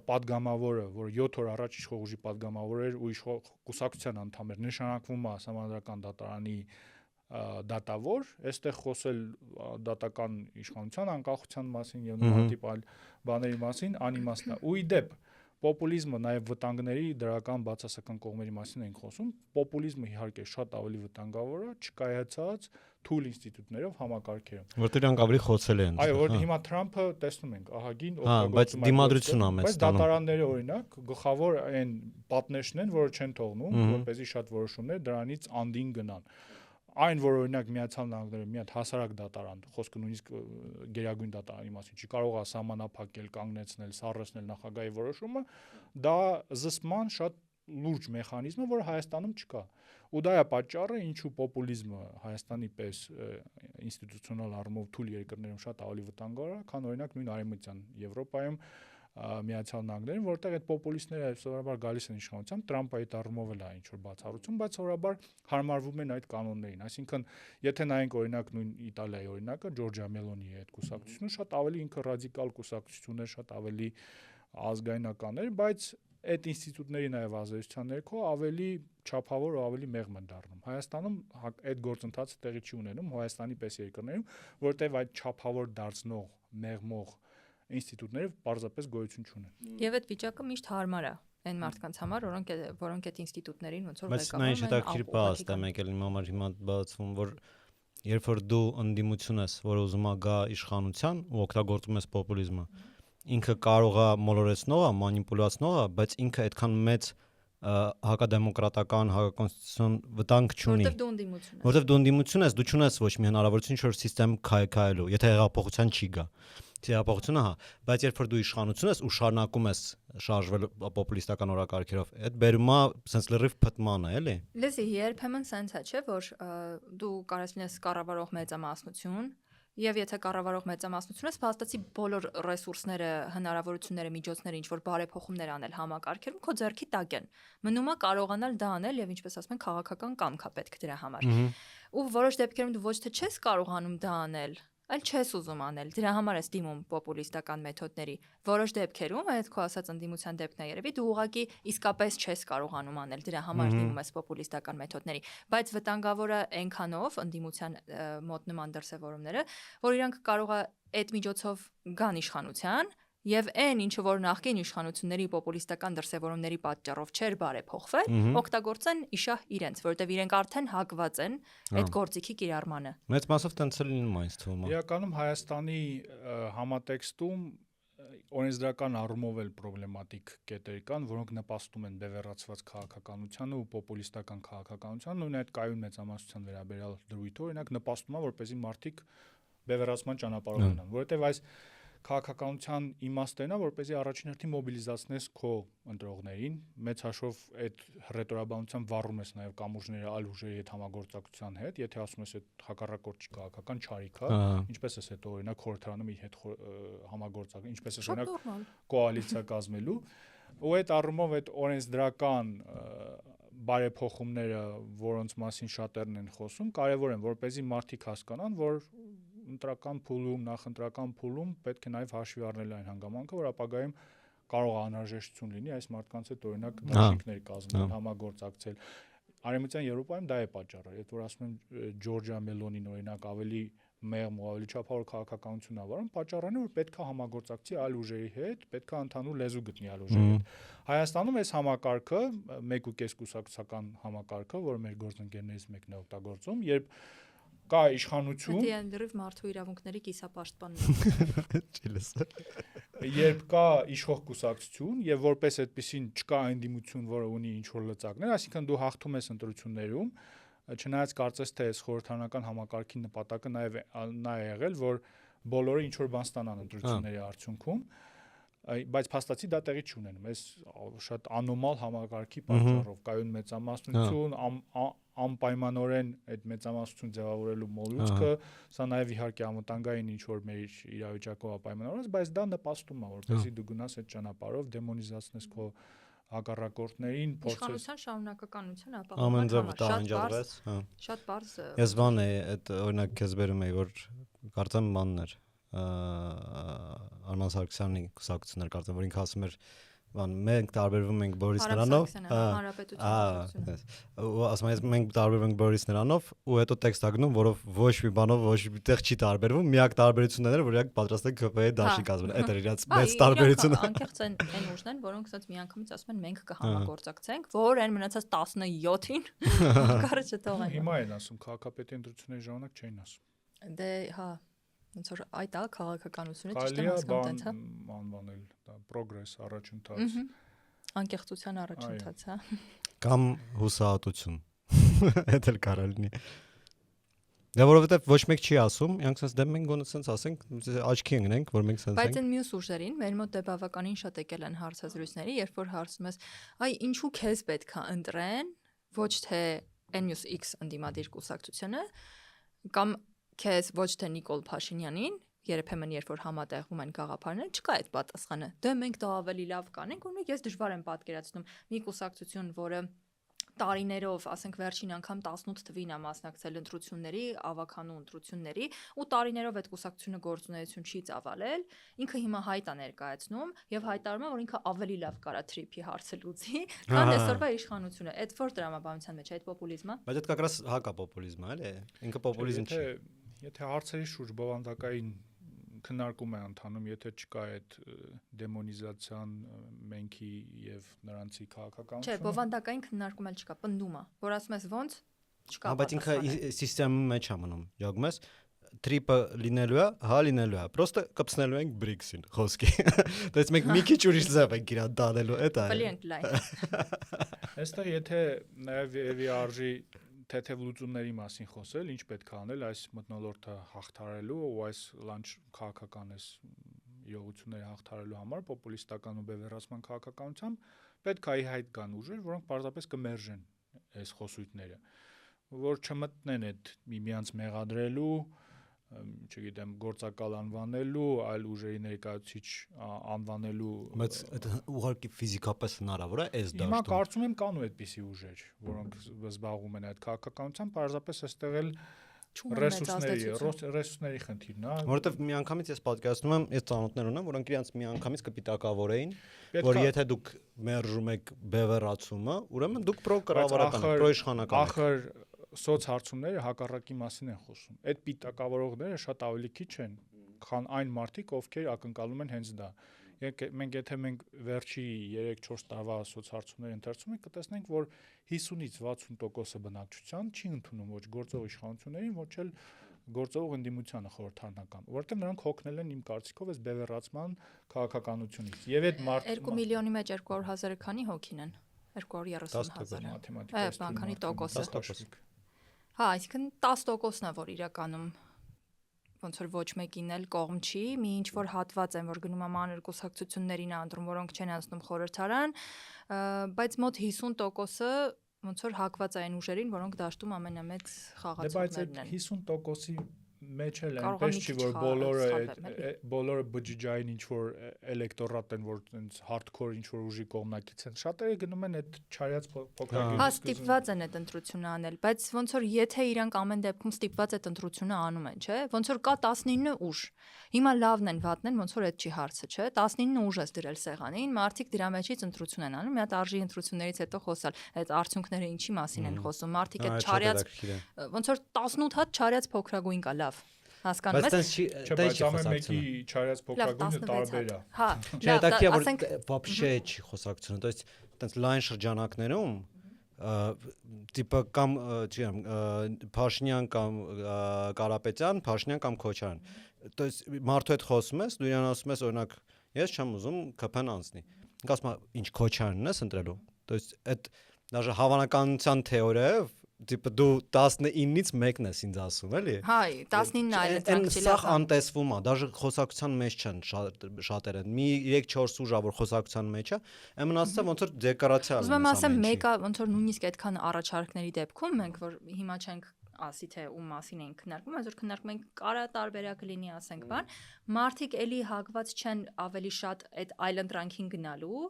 պատգամավորը, որ 7 օր առաջ իշխող ուժի պատգամավոր էր ու իշխող կուսակցության անդամ էր, նշանակվում է սահմանադրական դատարանի դատավոր, այստեղ խոսել դատական իշխանության անկախության մասին եւ նմանատիպ այլ բաների մասին անիմաստ է։ Ու իդեպ պոպուլիզմը նաև վտանգների դրական բացասական կողմերի մասին ենք խոսում, պոպուլիզմը իհարկե շատ ավելի վտանգավոր է չկայացած թույլ ինստիտուտներով համակարգերում, որտեղ իրանք ավելի խոցելի են։ Այո, որ հիմա Թրամփը տեսնում ենք ահագին բայց դիմադրություն է մեծ բայց դատարանները օրինակ գլխավոր այն պատնեշն են, որը չեն թողնում, որպեսզի շատ որոշումներ դրանից անդին գնան։ Այն որ օրինակ Միացյալ Նահանգները մի հատ հասարակ դատարան, խոսքը նույնիսկ գերագույն դատարանի մասին չի կարող է սահմանափակել, կանգնեցնել, սառեցնել նախագահի որոշումը, դա զսպման շատ լուրջ մեխանիզմ է, որը Հայաստանում չկա։ Ու դա է պատճառը, ինչու պոպուլիզմը Հայաստանի պես ինստիտուցիոնալ առումով թույլ երկրներում շատ ավելի վտանգավոր է, քան օրինակ նույն արևմտյան Եվրոպայում, Միացյալ Նահանգներում, որտեղ այդ պոպուլիստները սովորաբար գալիս են իշխանության, Տրամպը այդ առումով էլ է ինչ որ բացառություն, բայց սովորաբար հարմարվում են այդ կանոններին։ Այսինքն, եթե նայենք օրինակ նույն Իտալիայի օրինակը, Ջորջիա Մելոնիի այդ կուսակցությունը շատ ավելի ինքը ռադիկալ կուսակցություն է, շատ ավելի ազգայնական էր, բայց այդ ինստիտուտների նաև ազդեցության ներքո ավելի չափավոր ու ավելի մեղմ են դառնում։ Հայաստանում այդ գործընթացը տեղի չի ունենում Հայաստանի պես երկրներում, որտեղ այդ չափավոր դարձնող, մեղմող ինստիտուտները պարզապես գոյություն չունեն։ Եվ այդ վիճակը միշտ հարմար է այն մարդկանց համար, որոնք այդ ինստիտուտներին ոնց որ ղեկավարում են։ Բայց նա ինչ հետաքրքիր բաց է, մեկ էլ իմ համար հիմա բացվում, որ երբ որ դու ընդդիմություն ես, որ ուզում է գա իշխանության ու օգտագործում ես պոպուլիզմը, ինքը կարող է մոլորեցնող, մանիպուլացնող, բայց ինքը այդքան մեծ հակադեմոկրատական, հակակոնստիտուցիոն վտանգ չունի։ Որտեվ դու ընդդիմություն ես, դու չունես ոչ մի հնարավորություն ինչ-որ սիստեմ քայքայելու, եթե հեղափոխության չի գա։ Հեղափոխությունը հա, բայց երբ որ դու իշխանություն ես ու շարունակում ես շարժվել պոպուլիստական օրակարգերով, այդ բերումա sense լրիվ փտման է, էլի։ Լսի, երբեմն sense է, չէ, որ դու կարես լինես կառավարող մեծամասնություն, եւ եթե կառավարող մեծամասնություն ես, փաստացի բոլոր ռեսուրսները, հնարավորությունները, միջոցները, ինչ որ բարեփոխումներ անել համակարգերում քո ձեռքի տակ են։ Մնում է կարողանալ դա անել եւ ինչպես ասում են, քաղաքական կամք է պետք դրա համար։ Ու որոշ դեպքերում դու ոչ թե չես կարողանում դա անել, այլ չես ուզում անել։ Դրա համար ես դիմում պոպուլիստական մեթոդների։ Որոշ դեպքերում, այդ քո ասած ընդդիմության դեպքն է երևի, դու ուղղակի իսկապես չես կարողանում անել։ Դրա համար դիմում ես պոպուլիստական մեթոդների, բայց վտանգավորը այնքանով ընդդիմության մոտ նման դրսևորումները, որ իրանք կարող է այդ միջոցով գան իշխանության եւ այն ինչը որ նախկին իշխանությունների պոպուլիստական դրսևորումների պատճառով չէր բարեփոխվել, օգտագործեն իշահ իրենց, որովհետեւ իրենք արդեն հակված են այդ գործիքի կիրառմանը։ Մեծ մասով տենց է լինում այս թվում։ Իրականում Հայաստանի համատեքստում օրենսդրական առումով էլ պրոբլեմատիկ կետեր կան, որոնք նպաստում են բևեռացված քաղաքականությանը ու պոպուլիստական քաղաքականությանը, նույն այդ կայուն մեծամասնության վերաբերյալ դրույթը օրինակ նպաստում է, որպեսզի մարդիկ բևեռացման ճանապարհով գնան, որովհետեւ այս քաղաքականության իմաստն է, որպեսզի առաջին հերթին մոբիլիզացնես քո ընտրողներին, մեծ հաշվով այդ հռետորաբանությամբ վառում ես նաև կամուրջները այլ ուժերի հետ համագործակցության հետ, եթե ասում ես այդ հակառակորդ քաղաքական չարիք է, ինչպես էս հետո օրինակ խորհրդարանում իր հետ համագործակցել, ինչպես էս օրինակ կոալիցիա կազմելու, ու այդ առումով այդ օրենսդրական բարեփոխումները, որոնց մասին շատերն են խոսում, կարևոր են, որպեսզի մարդիկ հասկանան, որ ընտրական փուլում, նախընտրական փուլում պետք է նաև հաշվի առնել այն հանգամանքը, որ ապագայում կարող է անհրաժեշտություն լինի այս մարդկանց հետ օրինակ դաշինքներ կազմել, համագործակցել։ Արևմտյան Եվրոպայում դա է պատճառը, այդ որ ասում են Ջորջիա Մելոնին օրինակ ավելի մեղմ ու ավելի չափավոր քաղաքականություն ավարում, պատճառն է որ պետքա համագործակցի այլ ուժերի հետ, պետքա ընդհանուր լեզու գտնի այլ ուժերի հետ։ Հայաստանում այս համակարգը 1.5 կուսակցական համակարգը, որը մեր գործընկերներից մեկն է օգտագործում, երբ կա իշխանություն, դա դեռև մարդու իրավունքների կիսապաշտպանն է։ Երբ կա իշխող կուսակցություն եւ որպես այդպեսին չկա ընդդիմություն, որը ունի ինչ որ լծակներ, այսինքն դու հաղթում ես ընտրություններում, չնայած կարծես թե այս խորհրդարանական համակարգի նպատակը նաեւ նա է եղել, որ բոլորը ինչ որ բան ստանան ընտրությունների արդյունքում, բայց փաստացի դա տեղի չունենում։ Այս շատ անոմալ համակարգի պատճառով կայուն մեծամասնություն, անպայմանորեն այդ մեծամասնություն ձևավորելու մոլուցքը, սա նաև իհարկե անվտանգային ինչ որ մեր իրավիճակով պայմանավորված, բայց դա նպաստում է, որպեսզի դու գնաս այդ ճանապարհով, դեմոնիզացնես քո հակառակորդներին, փորձես իշխանության շարունակականությունը ամեն ձև տանջարվես, շատ բարձ։ Ես բան է, այդ օրինակ քեզ բերում էի, որ կարծեմ բաններ Արման Սարգսյանի կուսակցություններ կարծեմ, որ ինքը ասում էր բան մենք տարբերվում ենք Բորիս նրանով, ասում եմ մենք տարբերվում ենք Բորիս նրանով ու հետո տեքստ ագնում, որով ոչ մի բանով ոչ մի տեղ չի տարբերվում, միակ տարբերությունն է, որ իրանք պատրաստ են ԿՊ-ի դաշի կազմել, այդ է իրաց մեծ տարբերությունը։ Անկեղծ են այն ուժն են, որոնք ասած միանգամից ասում են մենք կհամագործակցենք, որ այն մնացած 17-ին հակառը չթողեն։ Հիմա են ասում, քաղաքապետի ընտրությունների ժամանակ չէին ասում։ Դե հա, ոնց որ այդ է քաղաքականությունը ճիշտ եմ հասկանում տենց, հա։ Անվանել, դա պրոգրես, առաջընթաց։ Անկեղծության առաջընթաց, հա։ Կամ հուսահատություն։ Այդ էլ կարող լինի։ Դա որովհետև ոչ մեկ չի ասում, իրանք sense դե մենք գոնե sense ասենք, աչքի ընկնենք, որ մենք sense ենք։ Բայց այն մյուս ուժերին մեր մոտ դե բավականին շատ եկել են հարցազրույցների, երբ որ հարցում ես, այ ինչու քեզ պետքա ընտրեն, ոչ թե N+X ընդդիմադիր կուսակցությունը, կամ քեզ ոչ թե Նիկոլ Փաշինյանին, երբեմն երբ որ համատեղվում են գաղափարները, չկա այդ պատասխանը։ Դե մենք դա ավելի լավ կանենք, օրինակ ես դժվար եմ պատկերացնում մի կուսակցություն, որը տարիներով, ասենք վերջին անգամ 18 թվին է մասնակցել ընտրությունների, ավականու ընտրությունների ու տարիներով այդ կուսակցությունը գործունեություն չի ծավալել, ինքը հիմա հայտ է ներկայացնում եւ հայտարարում է, որ ինքը ավելի լավ կարա թրիփի հարցը լուծի, քան այսօրվա իշխանությունը։ Այդ որ դրամաբանության մեջ է, այդ պոպուլիզմը։ Բայց այդ կակրաս հակա պոպուլիզմը էլի, ինքը պոպուլիզմ չի։ Եթե հարցերի շուրջ բովանդակային քննարկում է ընթանում, եթե չկա այդ դեմոնիզացիան մենքի եւ նրանցի քաղաքականությունը։ Չէ, բովանդակային քննարկում էլ չկա, պնդում է, որ ասում ես ոնց չկա։ Բայց ինքը սիստեմի մեջ է մնում, յոգում ես трипը լինելու է, հա լինելու է, просто կպցնելու ենք BRICS-ին խոսքի։ Դες մենք մի քիչ ուրիշ ձև ենք իրան դալելու, էդ է։ Բլինք լայն։ Այստեղ եթե նաեւ եւի արժի թեթև լուծումների մասին խոսել, ինչ պետք է անել այս մթնոլորտը հաղթարելու ու այս լանջ քաղաքական այս իրողությունները հաղթարելու համար պոպուլիստական ու բևեռացման քաղաքականությամբ պետք է հայտ կան ուժեր, որոնք պարզապես կմերժեն այս խոսույթները, որ չմտնեն այդ միմյանց մեղադրելու, չգիտեմ, գործակալ անվանելու, այլ ուժերի ներկայացուցիչ անվանելու։ Բայց այդ ուղղակի ֆիզիկապես հնարավոր է այս դաշտում։ Հիմա կարծում եմ կան ու այդպիսի ուժեր, որոնք զբաղվում են այդ քաղաքականությամբ, պարզապես այստեղ էլ ռեսուրսների խնդիրն է։ Որովհետև միանգամից ես պատկերացնում եմ, ես ծանոթներ ունեմ, որոնք իրենց միանգամից կպիտակավորեին, որ եթե դուք մերժում եք բևեռացումը, ուրեմն դուք պրո-կառավարական, պրո-իշխանական եք։ Ախր սոցհարցումները հակառակի մասին են խոսում։ Այդ պիտակավորողները շատ ավելի քիչ են, քան այն մարդիկ, ովքեր ակնկալում են հենց դա։ Եթե մենք վերջի 3-4 տարվա սոցհարցումների ընթերցում ենք, կտեսնենք, որ 50-ից 60% բնակչության չի ընդունում ոչ գործող իշխանություններին, ոչ էլ գործող ընդդիմությանը խորհրդարանական, որովհետև նրանք հոգնել են իմ կարծիքով այս բևեռացման քաղաքականությունից։ Եվ այդ 2 միլիոնի մեջ 200,000-ը քանի հոգին են։ 230,000-ը։ Մաթեմատիկայից բանկանի տոկոսը։ 10%։ Հա, այսինքն 10%-ն է, որ իրականում ոնց որ ոչ մեկին էլ կողմ չի, մի ինչ որ հատված են, որ գնում է մանր կուսակցություններին անդրում, որոնք չեն անցնում խորհրդարան, բայց մոտ 50%-ը ոնց որ հակված այն ուժերին, որոնք դաշտում ամենամեծ խաղացողներն են։ Բայց այդ 50%-ի մեջ էլ այնպես չի, որ բոլորը բջջային ինչ որ էլեկտորատ են, որ այնց հարդքոր ինչ որ ուժի կողմնակից են։ Շատերը գնում են այդ չարյած փոքրագույն։ Հա, ստիպված են այդ ընտրությունը անել, բայց ոնց որ եթե իրանք ամեն դեպքում ստիպված այդ ընտրությունը անում են, չէ՞, ոնց որ կա 19 ուժ։ Հիմա լավն են, վատն են, ոնց որ այդ չի հարցը, չէ՞։ 19 ուժ ես դրել սեղանին, մարդիկ դրա մեջից ընտրություն են անում, մի հատ արժի ընտրություններից հետո խոսալ, այդ արդյունքները ինչի մասին են խոսում, մարդիկ այդ չարյած ոնց որ 18 հատ չարյած փոքրագույն կա, լավ։ Հասկանում ես։ Բայց ամեն մեկի չարյած փոքրագույնը տարբեր է։ Հա, չէ, դա չի որ вообще չի խոսակցությունը, то есть այտենց լայն շրջանակներում տիպը կամ չեմ Փաշինյան կամ Կարապետյան, Փաշինյան կամ Քոչարյան։ То есть մարդու հետ խոսում ես, դու իրան ասում ես օրինակ, ես չեմ ուզում ԿՓ-ն անցնի։ Ինք ասում է, ինչ Քոչարյանն ես ընտրելու։ То есть այդ даже հավանականության թեորիայով տիպը դու 19-ից 1-ն ես ինձ ասում, էլի։ Հա, 19-ն այլ տրակցիլ է։ Սա անտեսվում է, даже խոսակցության մեջ չեն շատերը։ Մի 3-4 ուժ ա որ խոսակցության մեջ է, այն մնացածը ոնց որ դեկորացիա է։ Ուզում եմ ասեմ, մեկը ոնց որ նույնիսկ այդքան առաջարկների դեպքում մենք որ հիմա չենք ասի թե ում մասին են քննարկում, այսօր քննարկում ենք կարա-տարբերակ լինի, ասենք բան, մարդիկ էլի հակված չեն ավելի շատ այդ այլընտրանքին գնալու,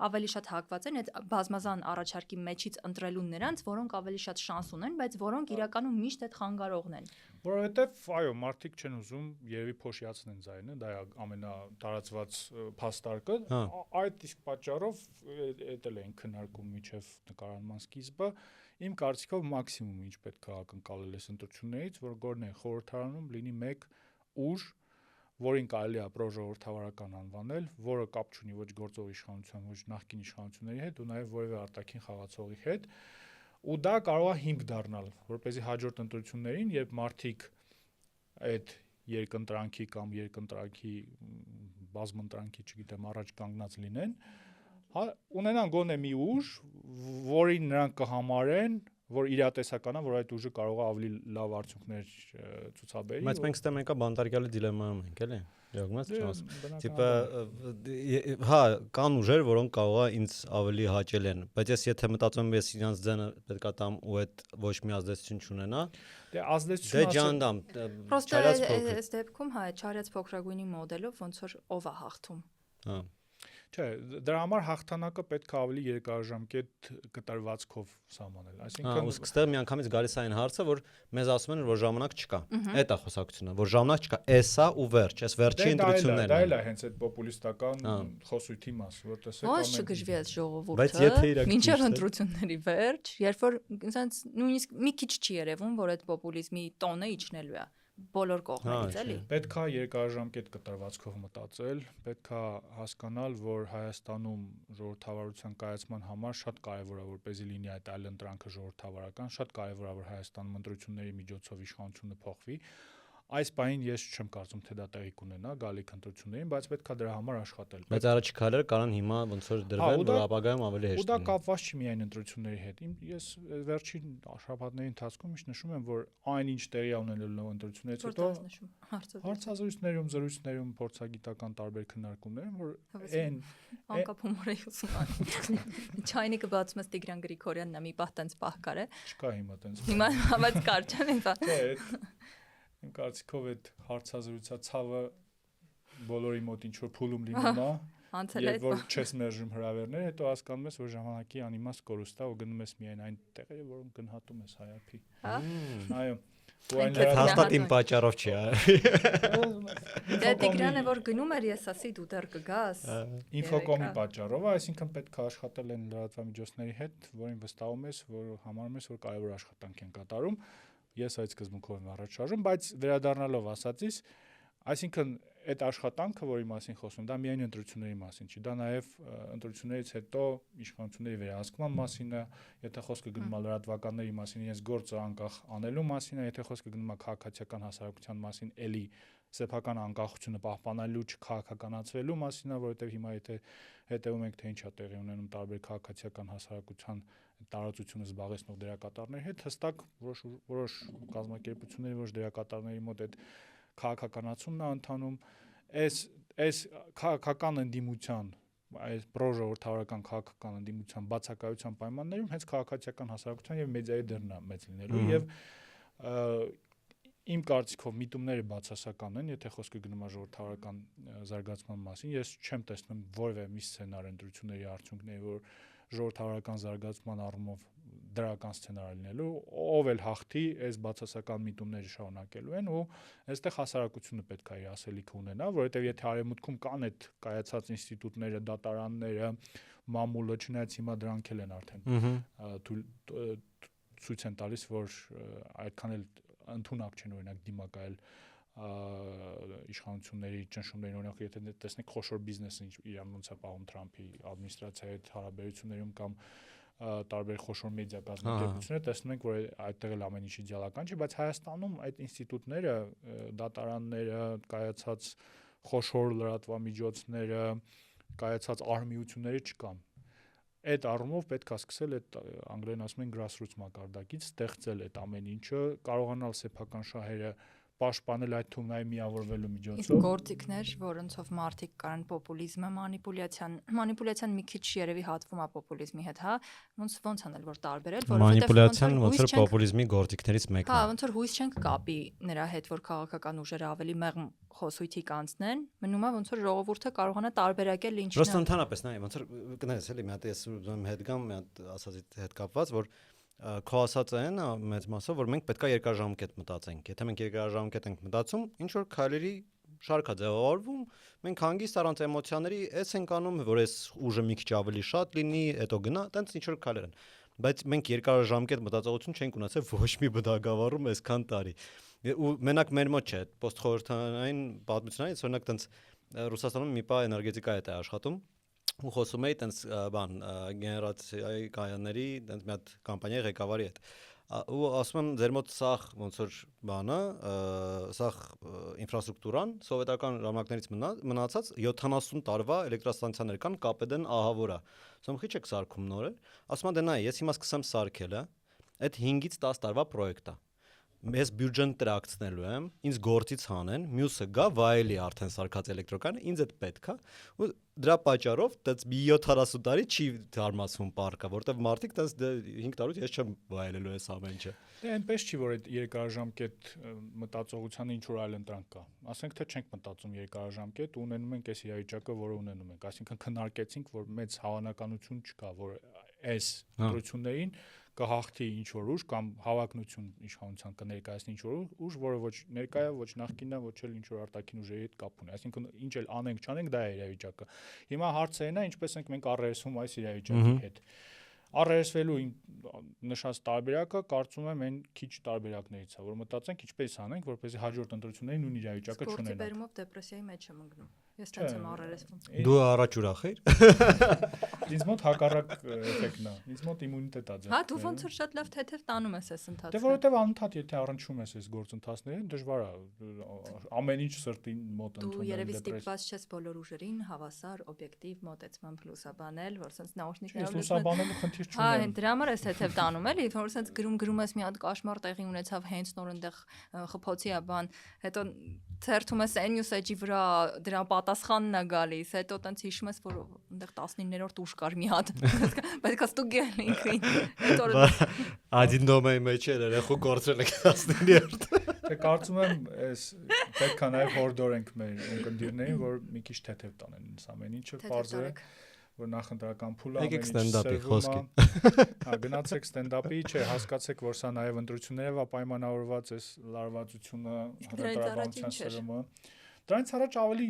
ավելի շատ հակված են այդ բազմազան առաջարկի մեջից ընտրելու նրանց, որոնք ավելի շատ շանս ունեն, բայց որոնք իրականում միշտ այդ խանգարողն են։ Որովհետև այո, մարդիկ չեն ուզում երևի փոշիացնեն ձայնը, դա է ամենատարածված փաստարկը, այդ իսկ պատճառով էդ էլ են քննարկում միջև նկարանման սկիզբը, իմ կարծիքով մաքսիմում ինչ պետք է ակնկալել այս ընտրություններից, որ գորն է խորհրդարանում լինի մեկ ուժ, որին կարելի է պրոժողովրդավարական անվանել, որը կապ չունի ոչ գործող իշխանության, ոչ նախկին իշխանությունների հետ, ու նաև որևէ արտաքին խաղացողի հետ, ու դա կարող է հիմք դառնալ, որպեսզի հաջորդ ընտրություններին, երբ մարդիկ այդ երկընտրանքի կամ երկընտրանքի բազմընտրանքի, չգիտեմ, առաջ կանգնած լինեն, ունենան գոնե մի ուժ, որին նրանք կհամարեն, որ իրատեսական է, որ այդ ուժը կարող է ավելի լավ արդյունքներ ցուցաբերի։ Բայց մենք ստե մեկը բանտարկյալի դիլեմայում ենք, էլի։ Տիպը հա, կան ուժեր, որոնք կարող է ինձ ավելի հաճել են, բայց եթե մտածում եմ, ես իրանց ձենը պետքա տամ ու այդ ոչ մի ազդեցություն չունենա, դե ազդեցություն ջանդամ, Պրոստը այս դեպքում հա, չարյաց փոքրագույնի մոդելով ոնց որ ով է հաղթում։ Հա։ Չէ, դրա համար հաղթանակը պետք է ավելի երկարաժամկետ կտրվածքով սահմանել, այսինքն իսկ ստեղ միանգամից գալիս է այն հարցը, որ մեզ ասում են, որ ժամանակ չկա։ Այդ է խոսակցությունը, որ ժամանակ չկա, էսա ու վերջ, այս վերջի ընտրություններն են։ Դա էլ է հենց այդ պոպուլիստական խոսույթի մասը, որ տեսեք ոնց չգժվի այս ժողովուրդը, մինչև ընտրությունների վերջ, երբ որ ասենց նույնիսկ մի քիչ չի երևում, որ այդ պոպուլիզմի տոնը իջնելու է բոլոր կողմերից, էլի։ Պետք է երկարաժամկետ կտրվածքով մտածել, պետք է հասկանալ, որ Հայաստանում ժողովրդավարության կայացման համար շատ կարևոր է, որպեսզի լինի այդ այլընտրանքը ժողովրդավարական, շատ կարևոր է, որ Հայաստանում ընտրությունների միջոցով իշխանությունը փոխվի։ Այս պահին ես չեմ կարծում, թե դա տեղի կունենա գալիք ընտրություններին, բայց պետք է դրա համար աշխատել։ Բայց առաջի քայլերը կարան հիմա ոնց որ դրվել, որ ապագայում ավելի հեշտ լինի։ Ու դա կապված չի միայն ընտրությունների հետ։ Ես վերջին շաբաթների ընթացքում միշտ նշում եմ, որ այնինչ տեղի ունենալու ընտրություններից հետո հարցազրույցներում, զրույցներում, փորձագիտական տարբեր քննարկումներում, որ այն անկապ հումոր է ուսում։ Չայնիկը բացում ես Տիգրան Գրիգորյանն է, մի պահ տենց պահ կար է։ Չկա հիմա տենց։ Հիմա բայց կար չէ՞ ինձ։ Իմ կարծիքով այդ հարցազրույցացավը բոլորի մոտ ինչ որ փուլում լինում է, երբ որ չես մերժում հրավերներ, հետո հասկանում ես, որ ժամանակի անիմաստ կորուստ է ու գնում ես միայն այն տեղերը, որոնք գնահատում ես հայապի։ Այո։ Ու այն հաստատ իմ պատճառով չի, Դե Տիգրանը որ գնում էր, ես ասի դու դեռ կգաս։ Ինֆոկոմի պատճառով, այսինքն պետք է աշխատել այն լրատվամիջոցների հետ, որին վստահում ես, որ համարում ես, որ կարևոր աշխատանք են կատարում։ Ես այդ սկզբունքով եմ առաջ շարժում, բայց վերադառնալով ասածից, այսինքն այդ աշխատանքը, որի մասին խոսում, դա միայն ընտրությունների մասին չի, դա նաև ընտրություններից հետո իշխանությունների վերահսկման մասին է, եթե խոսքը գնում է լրատվականների մասին, իրենց գործը անկախ անելու մասին է, եթե խոսքը գնում է քաղաքացիական հասարակության մասին, էլի սեփական անկախությունը պահպանելու, չքաղաքականացվելու մասին է, որովհետև հիմա եթե հետևում ենք, թե ինչ է տեղի ունենում տարբեր քաղաքացիական հասարակության տարածությունը զբաղեցնող դերակատարների հետ, հստակ որոշ կազմակերպությունների, որոշ դերակատարների մոտ այդ քաղաքականացումն է ընթանում, այս քաղաքական ընդդիմության, այս պրոժողովրդավարական քաղաքական ընդդիմության բացակայության պայմաններում հենց քաղաքացիական հասարակության եւ մեդիայի դերն է մեծ լինելու եւ իմ կարծիքով միտումները բացասական են, եթե խոսքը գնում է ժողովրդավարական զարգացման մասին, ես չեմ տեսնում որևէ մի սցենար ընտրությունների արդյունքների, որ ժողովրդավարական զարգացման առումով դրական սցենար լինելու, ով էլ հաղթի, այս բացասական միտումները շարունակելու են ու այստեղ հասարակությունը պետք է իր ասելիքը ունենա, որովհետև եթե արևմուտքում կան այդ կայացած ինստիտուտները, դատարանները, մամուլը, չնայած հիմա դրանք էլ են արդեն ցույց են տալիս, որ այդքան էլ ընդունակ չեն օրինակ դիմակայել իշխանությունների ճնշումներին, օրինակ եթե տեսնեք խոշոր բիզնեսը իրան ոնց է պահում Թրամփի ադմինիստրացիայի հետ հարաբերություններում կամ տարբեր խոշոր մեդիա կազմակերպությունները, տեսնում ենք, որ այդտեղ էլ ամեն ինչ իդեալական չի, բայց Հայաստանում այդ ինստիտուտները, դատարանները, կայացած խոշոր լրատվամիջոցները, կայացած արհմիությունները չկան։ Այդ առումով պետք է սկսել այդ անգլերեն ասում են grassroots մակարդակից, ստեղծել այդ ամեն ինչը, կարողանալ սեփական շահերը պաշտպանել այդ թումնայի միավորվելու միջոցով։ Գործիքներ, որոնցով մարդիկ կարան պոպուլիզմը, մանիպուլյացիան մի քիչ երևի հատվում է պոպուլիզմի հետ, հա, ոնց անել որ տարբերել, մանիպուլյացիան ոնց որ պոպուլիզմի գործիքներից մեկն է։ Հա, ոնց որ հույս չենք կապի նրա հետ, որ քաղաքական ուժերը ավելի մեղմ խոսույթի կանցնեն, մնում է ոնց որ ժողովուրդը կարողանա տարբերակել ինչն է։ Պրոստը ընդհանրապես նայ, ոնց որ կներես էլի, մի հատ ես ուզում հետ գամ, մի հատ ասածի հետ կապված, որ քո ասածը այն է մեծ մասով, որ մենք պետքա երկարաժամկետ մտածենք։ Եթե մենք երկարաժամկետ ենք մտածում, ինչ որ քայլերի շարք է ձևավորվում, մենք հանգիստ առանց էմոցիաների էս ենք անում, որ այս ուժը մի քիչ ավելի շատ լինի, հետո գնա, տենց ինչ որ քայլեր են։ Բայց մենք երկարաժամկետ մտածողություն չենք ունեցել ոչ մի բնակավարում այսքան տարի։ Ու մենակ մեր մոտ չէ, պոստխորհրդային պատմությունից, օրինակ տենց Ռուսաստանում մի պա էներգետիկա է աշխատում ու խոսում էի տենց բան գեներացիայի կայանների տենց մի հատ կամպանիայի ղեկավարի հետ ու ասում եմ ձեր մոտ սա ոնց որ բանը սա ինֆրաստրուկտուրան սովետական ժամանակներից մնացած 70 տարվա էլեկտրաստանցիաներ կան կապեդեն ահավորա ասում խիչ եք սարքում նոր ասում եմ դե նայ ես հիմա սկսեմ սարքել այդ 5-ից 10 տարվա պրոյեկտ է ես բյուջեն տրակցնելու եմ, ինձ գործից հանեն, մյուսը գա վայելի արդեն սարքած էլեկտրոկայանը, ինձ այդ պետք է, ու դրա պատճառով դից 70 տարի չի թարմացվում պարկը, որտեվ մարդիկ դից 5 տարուց ես չեմ վայելելու այս ամեն ինչը։ Դե այնպես չի, որ այդ երկարաժամկետ մտածողության ինչ որ այլ ընտրանք կա։ Ասենք թե չենք մտածում երկարաժամկետ, ունենում ենք այս իրավիճակը, որը ունենում ենք, այսինքն քննարկեցինք, որ մեծ հավանականություն չկա, որ այս ընտրություններին կհաղթի ինչ որ ուժ կամ հավակնություն իշխանության կներկայացնի ինչ որ ուժ, որը ոչ ներկայ է, ոչ նախկինն է, ոչ էլ ինչ որ արտաքին ուժերի հետ կապ ունի։ Այսինքն ինչ էլ անենք, չանենք, դա է իրավիճակը։ Հիմա հարցը այն է, ինչպես ենք մենք առերեսվում այս իրավիճակի հետ։ Առերեսվելու նշած տարբերակը կարծում եմ այն քիչ տարբերակներից է, որ մտածենք ինչպես անենք, որպեսզի հաջորդ ընտրություններին նույն իրավիճակը չունենանք։ Սպորտի բերումով դեպրեսիայի մեջ եմ ընկնում։ Ես տենց եմ առերեսվում։ Դու առաջ ուրախ ես։ Ինձ մոտ հակառակ էֆեկտն է։ Ինձ մոտ իմունիտետ է ձեռք։ Հա, դու ոնց որ շատ լավ թեթև տանում ես այս ընթացքը։ Դե որովհետև անընդհատ եթե առնչում ես այս գործընթացներին, դժվար է ամեն ինչ սրտին մոտ ընդունել։ Դու երևի ստիպված չես բոլոր ուժերին հավասար, օբյեկտիվ մոտեցման լուսաբանել, որ sense նաուշնիկներով լուսաբանելու խնդիր չունեմ։ Հա, դրա համար ես թեթև տանում էլի, որ sense գրում ես մի հատ կաշմար տեղի ունեցավ հենց նոր այնտեղ խփոցի է բան, հետո թերթում ես Enneus Edge-ի վրա դրա պատասխանն է գալիս, հետո տենց հիշում ես, որ այնտեղ 19-րդ ուժ կար մի հատ, բայց կա ստուգել ինքին։ Հետո Один дома մեջ էր երախու կորցրել եք 19-րդ։ Դե կարծում եմ այս պետք է նաև հորդորենք մեր ընկերներին, որ մի քիչ թեթև տանեն այս ամեն ինչը, բարձր է, որ նախընտրական փուլը ամեն ինչ ստենդափի խոսքի։ Հա, գնացեք ստենդափի, չէ, հասկացեք, որ սա նաև ընտրություններով է պայմանավորված, այս լարվածությունը, հրատարակության սրումը։ Դրանից առաջ ավելի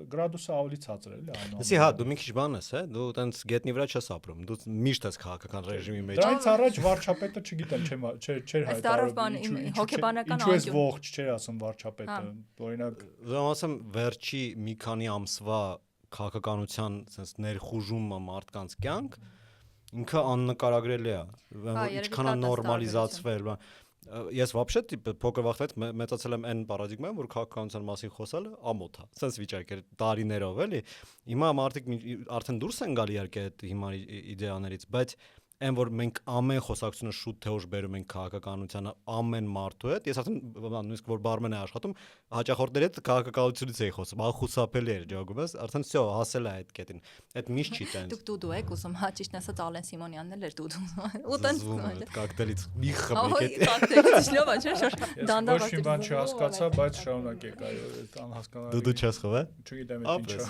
գրադուսը ավելի ցածր է, էլի այնու։ Իսկ հա, դու մի քիչ բան ես, դու տենց գետնի վրա չես ապրում, դու միշտ ես քաղաքական ռեժիմի մեջ։ Դրանից առաջ վարչապետը, չգիտեմ, չէր հայտարարում։ հոգեբանական ինչու ես ողջ, չէր ասում վարչապետը։ Օրինակ, ուրեմն ասեմ, վերջի մի քանի ամսվա քաղաքականության sense ներխուժումը մարդկանց կյանք ինքը աննկարագրելի է, ինչքան է նորմալիզացվել։ Ես вообще փոքր վախտից մեծացել եմ այն պարադիգմայում, որ քաղաքականության մասին խոսելը ամոթ է։ Սենց վիճակ էր տարիներով, էլի։ Հիմա մարդիկ արդեն դուրս են գալի իհարկե այդ հիմա իդեաներից, բայց այն որ մենք ամեն խոսակցությունը շուտ թե ուշ բերում ենք քաղաքականությանը ամեն մարդու հետ, ես արդեն նույնիսկ որ բարմեն է աշխատում, հաճախորդների հետ քաղաքականությունից էի խոսում, ախուսափելի էր ճոգում ես, արդեն всё հասել է այդ կետին։ Այդ միշտ չի տենց։ Դու եք ուզում, հա ճիշտ ասած Ալեն Սիմոնյանն էլ էր դու։ Ու տենց կոկտեյլից մի խմեք էդ։ Կոկտեյլից լավ է, չէ՞, դանդաղ։ Ոչ մի բան չհասկացա, բայց շարունակեք, այո, այդ անհասկանալի։ Դու չես խմել։ Չգիտեմ ինչա։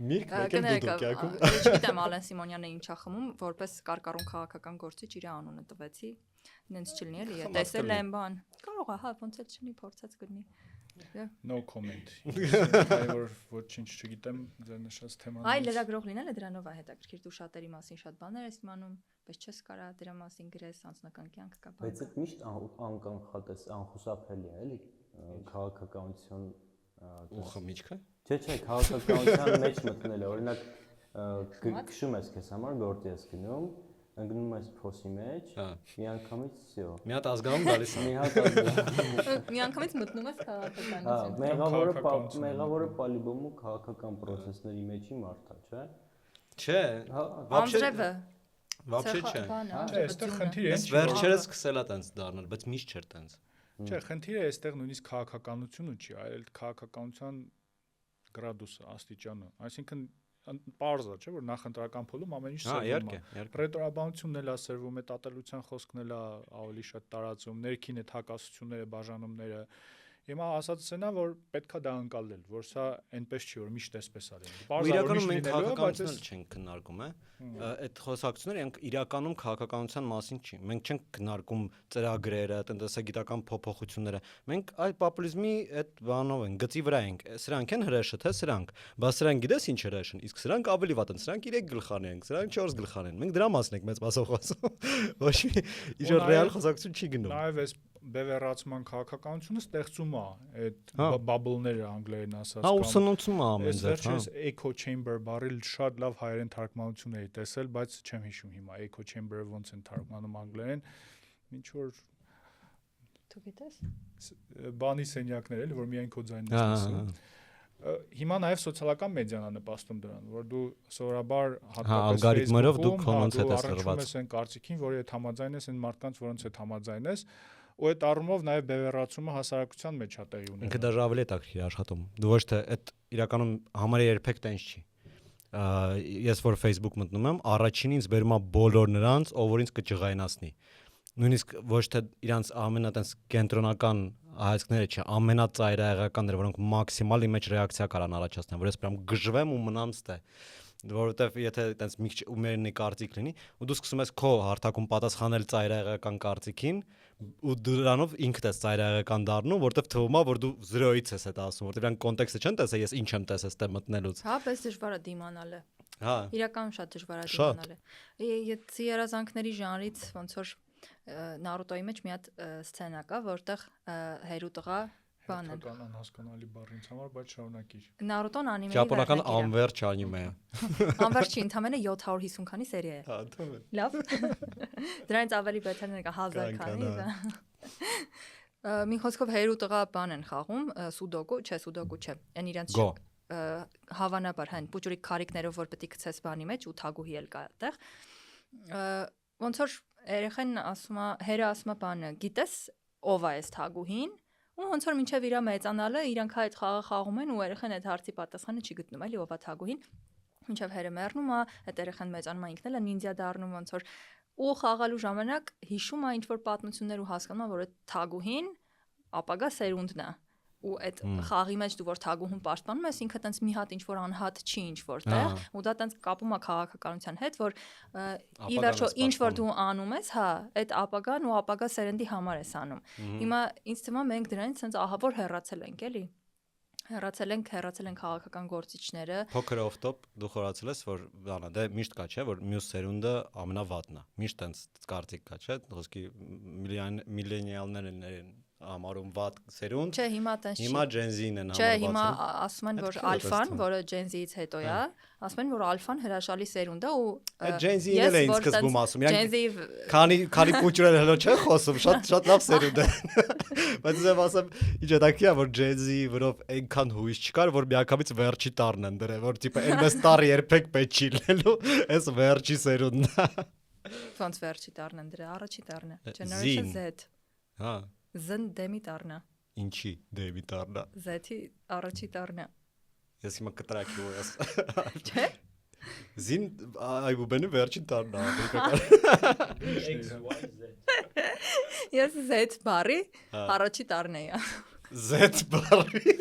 Միրգ եկել դու կյակում։ Չգիտեմ Ալեն Սիմոնյանը ինչա խմում, որպես կարկառուն քաղաքական գործիչ իր անունը տվեցի։ Նենց չլինի էլի, տեսել եմ բան։ Կարող է, հա, ոնց էլ չլինի, փորձած գտնի։ No comment։ Որ ոչինչ չգիտեմ ձեր նշած թեմանից։ Այ լրագրող լինելը դրանով է հետաքրքիր, դու շատերի մասին շատ բաներ ես իմանում, բայց չես կարա դրա մասին գրես, անձնական կյանք կա բան։ Բայց այդ միշտ անկանխատես, անխուսափելի է, էլի քաղաքականություն ու խմիչքը։ Չէ, քաղաքականության մեջ մտնելը, օրինակ քշում ես քեզ համար գործի ես գնում, ընկնում ես փոսի մեջ, մի անգամից всё։ Մի հատ ազգանում գալիս է։ Մի անգամից մտնում ես քաղաքականություն։ Մեղավորը պալիբոմու քաղաքական process-ների մեջի մարդ է, չէ։ Չէ, Անդրևը вообще չէ։ Չէ, այստեղ խնդիրը Ես վերջերս սկսել է տենց դառնալ, բայց միշտ չէր տենց։ Չէ, խնդիրը այստեղ նույնիսկ քաղաքականությունը չի, այլ քաղաքականության գրադուսը, աստիճանը։ Այսինքն պարզ է, չէ՞, որ նախընտրական փուլում ամեն ինչ սրվում է։ Ռետորաբանությունն էլ է սրվում, հետատելության խոսքն էլ է ավելի շատ տարածում, ներքին այդ հակասությունները, բաժանումները։ Հիմա ասածս այնա, որ պետքա դա անցալել, որ սա այնպես չի, որ միշտ էսպես է լինում։ Իրականում մենք քաղաքականությունն չենք քննարկում, այդ խոսակցությունները իրականում քաղաքականության մասին չի։ Մենք չենք քննարկում ծրագրերը, տնտեսագիտական փոփոխությունները։ Մենք այլ պոպուլիզմի այդ բանով ենք, գծի վրա ենք։ Սրանք են հրեշը, թե սրանք։ Բայց սրանք գիտես ինչ հրեշ են, իսկ սրանք ավելի վատ են, սրանք 3 գլխան են, սրանք 4 գլխան են։ Մենք դրա մասին ենք մեծ մասով խոսում։ Ոչ մի ինչ ռեալ խոսակցություն չի գնում։ Նաև այս բևեռացման քաղաքականությունը ստեղծում է այդ բաբլները անգլերեն ասած կամ ուսումնացում է ամեն ձև, Վերջերս echo chamber բառը շատ լավ հայերեն թարգմանություն էի տեսել, բայց չեմ հիշում հիմա echo chamber-ը ոնց են թարգմանում անգլերեն, ինչ որ Դու գիտես։ Բանի սենյակներ էլ, որ միայն քո ձայնն ես լսում։ Հիմա նաև սոցիալական մեդիան է նպաստում դրան, որ դու սովորաբար հատկապես ալգորիթմերով դու քոնոնց հետ ես առնչվում ես այն կարծիքին, որի հետ համաձայն ես, այն մարդկանց, որոնց հետ համաձայն ես, ու այդ առումով նաև բևեռացումը հասարակության մեջ է տեղի ունենում։ Ինքը դաժե ավելի տակիր աշխատում։ Դու ոչ թե այդ իրականում համարի երբեք տենց չի։ Ես որ Facebook մտնում եմ, առաջին ինձ բերում է բոլոր նրանց, ով որ ինձ կճղայնացնի։ Նույնիսկ ոչ թե իրանց ամենատենց կենտրոնական հայացքները չէ, ամենածայրահեղականները, որոնք մաքսիմալ image ռեակցիա կարան առաջացնեն, որ ես պրամ գժվեմ ու մնամ ստե, որովհետև եթե այտենց մի քիչ ումերնի կարծիք լինի, ու դու սկսում ես քո հարթակում պատասխանել ծայրահեղական կարծիքին, ու դրանով ինքդ ես ծայրահեղական դառնում, որովհետև թվում է, որ դու 0-ից ես այդ ասում, որովհետև իրան կոնտեքստը չեն տեսել, ես ինչ եմ տեսել ստե մտնելուց։ Հա, պես դժվար է դիմանալը։ Հա։ Իրականում շատ դժվար է դիմանալը։ Եթե երազանքների ժանրից ոնց որ Նարուտոյի մեջ մի հատ սցենա կա, որտեղ հերուտղա բան է։ Հերթական անհասկանալի բառ ինձ համար, բայց շարունակիր։ Նարուտոն անիմեի Ճապոնական անվերջ անիմե է։ Անվերջ չի, ընդամենը 750 քանի սերիա է։ Հա, թվում է։ Լավ։ Դրանից ավելի բեթերներ կա 1000 քանի։ Մի խոսքով հերուտղա բան են խաղում, սուդոկու, չէ, սուդոկու չէ։ Այն իրանց հավանաբար հեն փուճուրիկ քարիկներով որ պետք է գցես բանի մեջ ու թագուհի էլ կա այդտեղ։ Ոնց որ երեխան ասում է, հերը ասում է բանը, գիտես ով է այս թագուհին, ու ոնց որ մինչև իրա մեծանալը իրանք այդ խաղը խաղում են ու երեխան այդ հարցի պատասխանը չի գտնում, էլի ով է թագուհին, մինչև հերը մեռնում է, այդ երեխան մեծանում է ինքն էլ է նինդզյա դառնում ոնց որ ու խաղալու ժամանակ հիշում է ինչ որ պատմություններ ու հասկանում է, որ այդ թագուհին ապագա սերունդն է։ Ու այդ խաղի մեջ դու որ թագուհուն պաշտպանում ես, ինքը տենց մի հատ ինչ որ անհատ չի ինչ որտեղ, ու դա տենց կապում է քաղաքականության հետ, որ ի վերջո ինչ որ դու անում ես, հա, այդ ապագան ու ապագա սերնդի համար ես անում։ Հիմա ինձ թվում է մենք դրանից տենց ահավոր հեռացել ենք, էլի։ Հեռացել են քաղաքական գործիչները։ Փոքր օֆ-տոպ դու խորացել ես, որ բանա, դե միշտ կա, չէ, որ մյուս սերունդը ամենավատն է։ Միշտ տենց կարծիք կա, չէ, խոսքի միլենիալներն են համարում վատ սերունդ։ Չէ, հիմա տենց չի։ Հիմա Gen Z-ն են համարված։ Չէ, հիմա ասում են, որ ալֆան, որը Gen Z-ից հետո է, ասում են, որ ալֆան հրաշալի սերունդ է ու այդ Gen Z-ն էլ է ինձ սկզբում ասում։ Gen Z քանի փուճուրել հլո չէ խոսում, շատ լավ սերունդ է։ Բայց ես ասեմ, ինչ է դակիա, որ Gen Z որով այնքան հույս չկար, որ միանգամից վերջի տառն են դրել, որ տիպը այնպես տառ երբեք պետք չի լինելու, այս վերջի սերունդն է։ Ոնց վերջի տառն են դրել, առաջի տառն է, Generation Z։ Հա։ Z դեմի տառն է։ Ինչի դեմի տառն է։ Z-ի առաջի տառն է։ Ես հիմա կտրակի ու ես։ Չէ։ Զին այբուբենի վերջին տառն է, Ես Z բառի առաջի տառն էի։ Z բառի։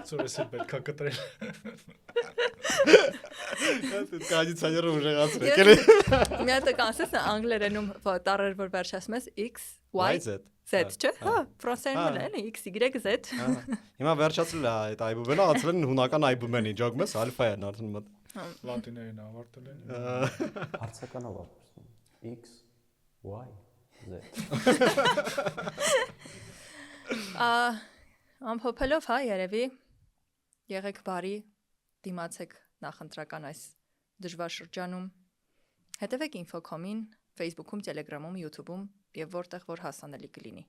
Ծորս է պետքա կտրել։ Դա կայացանը ուժեղացրեք էլի։ Մի հատ կանսես անգլերենում տառեր որ վերջացում ես X, Y, Z, չէ՞։ Հա, ֆրանսերեն էլ է X, Y, Z։ Հիմա վերջացրել է այդ այբուբենը, անցել են հունական այբուբենի, ջոգում ես ալֆա են արդեն մոտ։ Լատիներեն ավարտել են։ Հարցականով ապրում։ X, Y, Z։ Ամփոփելով, հա, երևի եղեք բարի, դիմացեք նախընտրական այս դժվար շրջանում։ Հետևեք Infocom-ին, Facebook-ում, Telegram-ում, YouTube-ում եւ որտեղ որ հասանելի կլինի։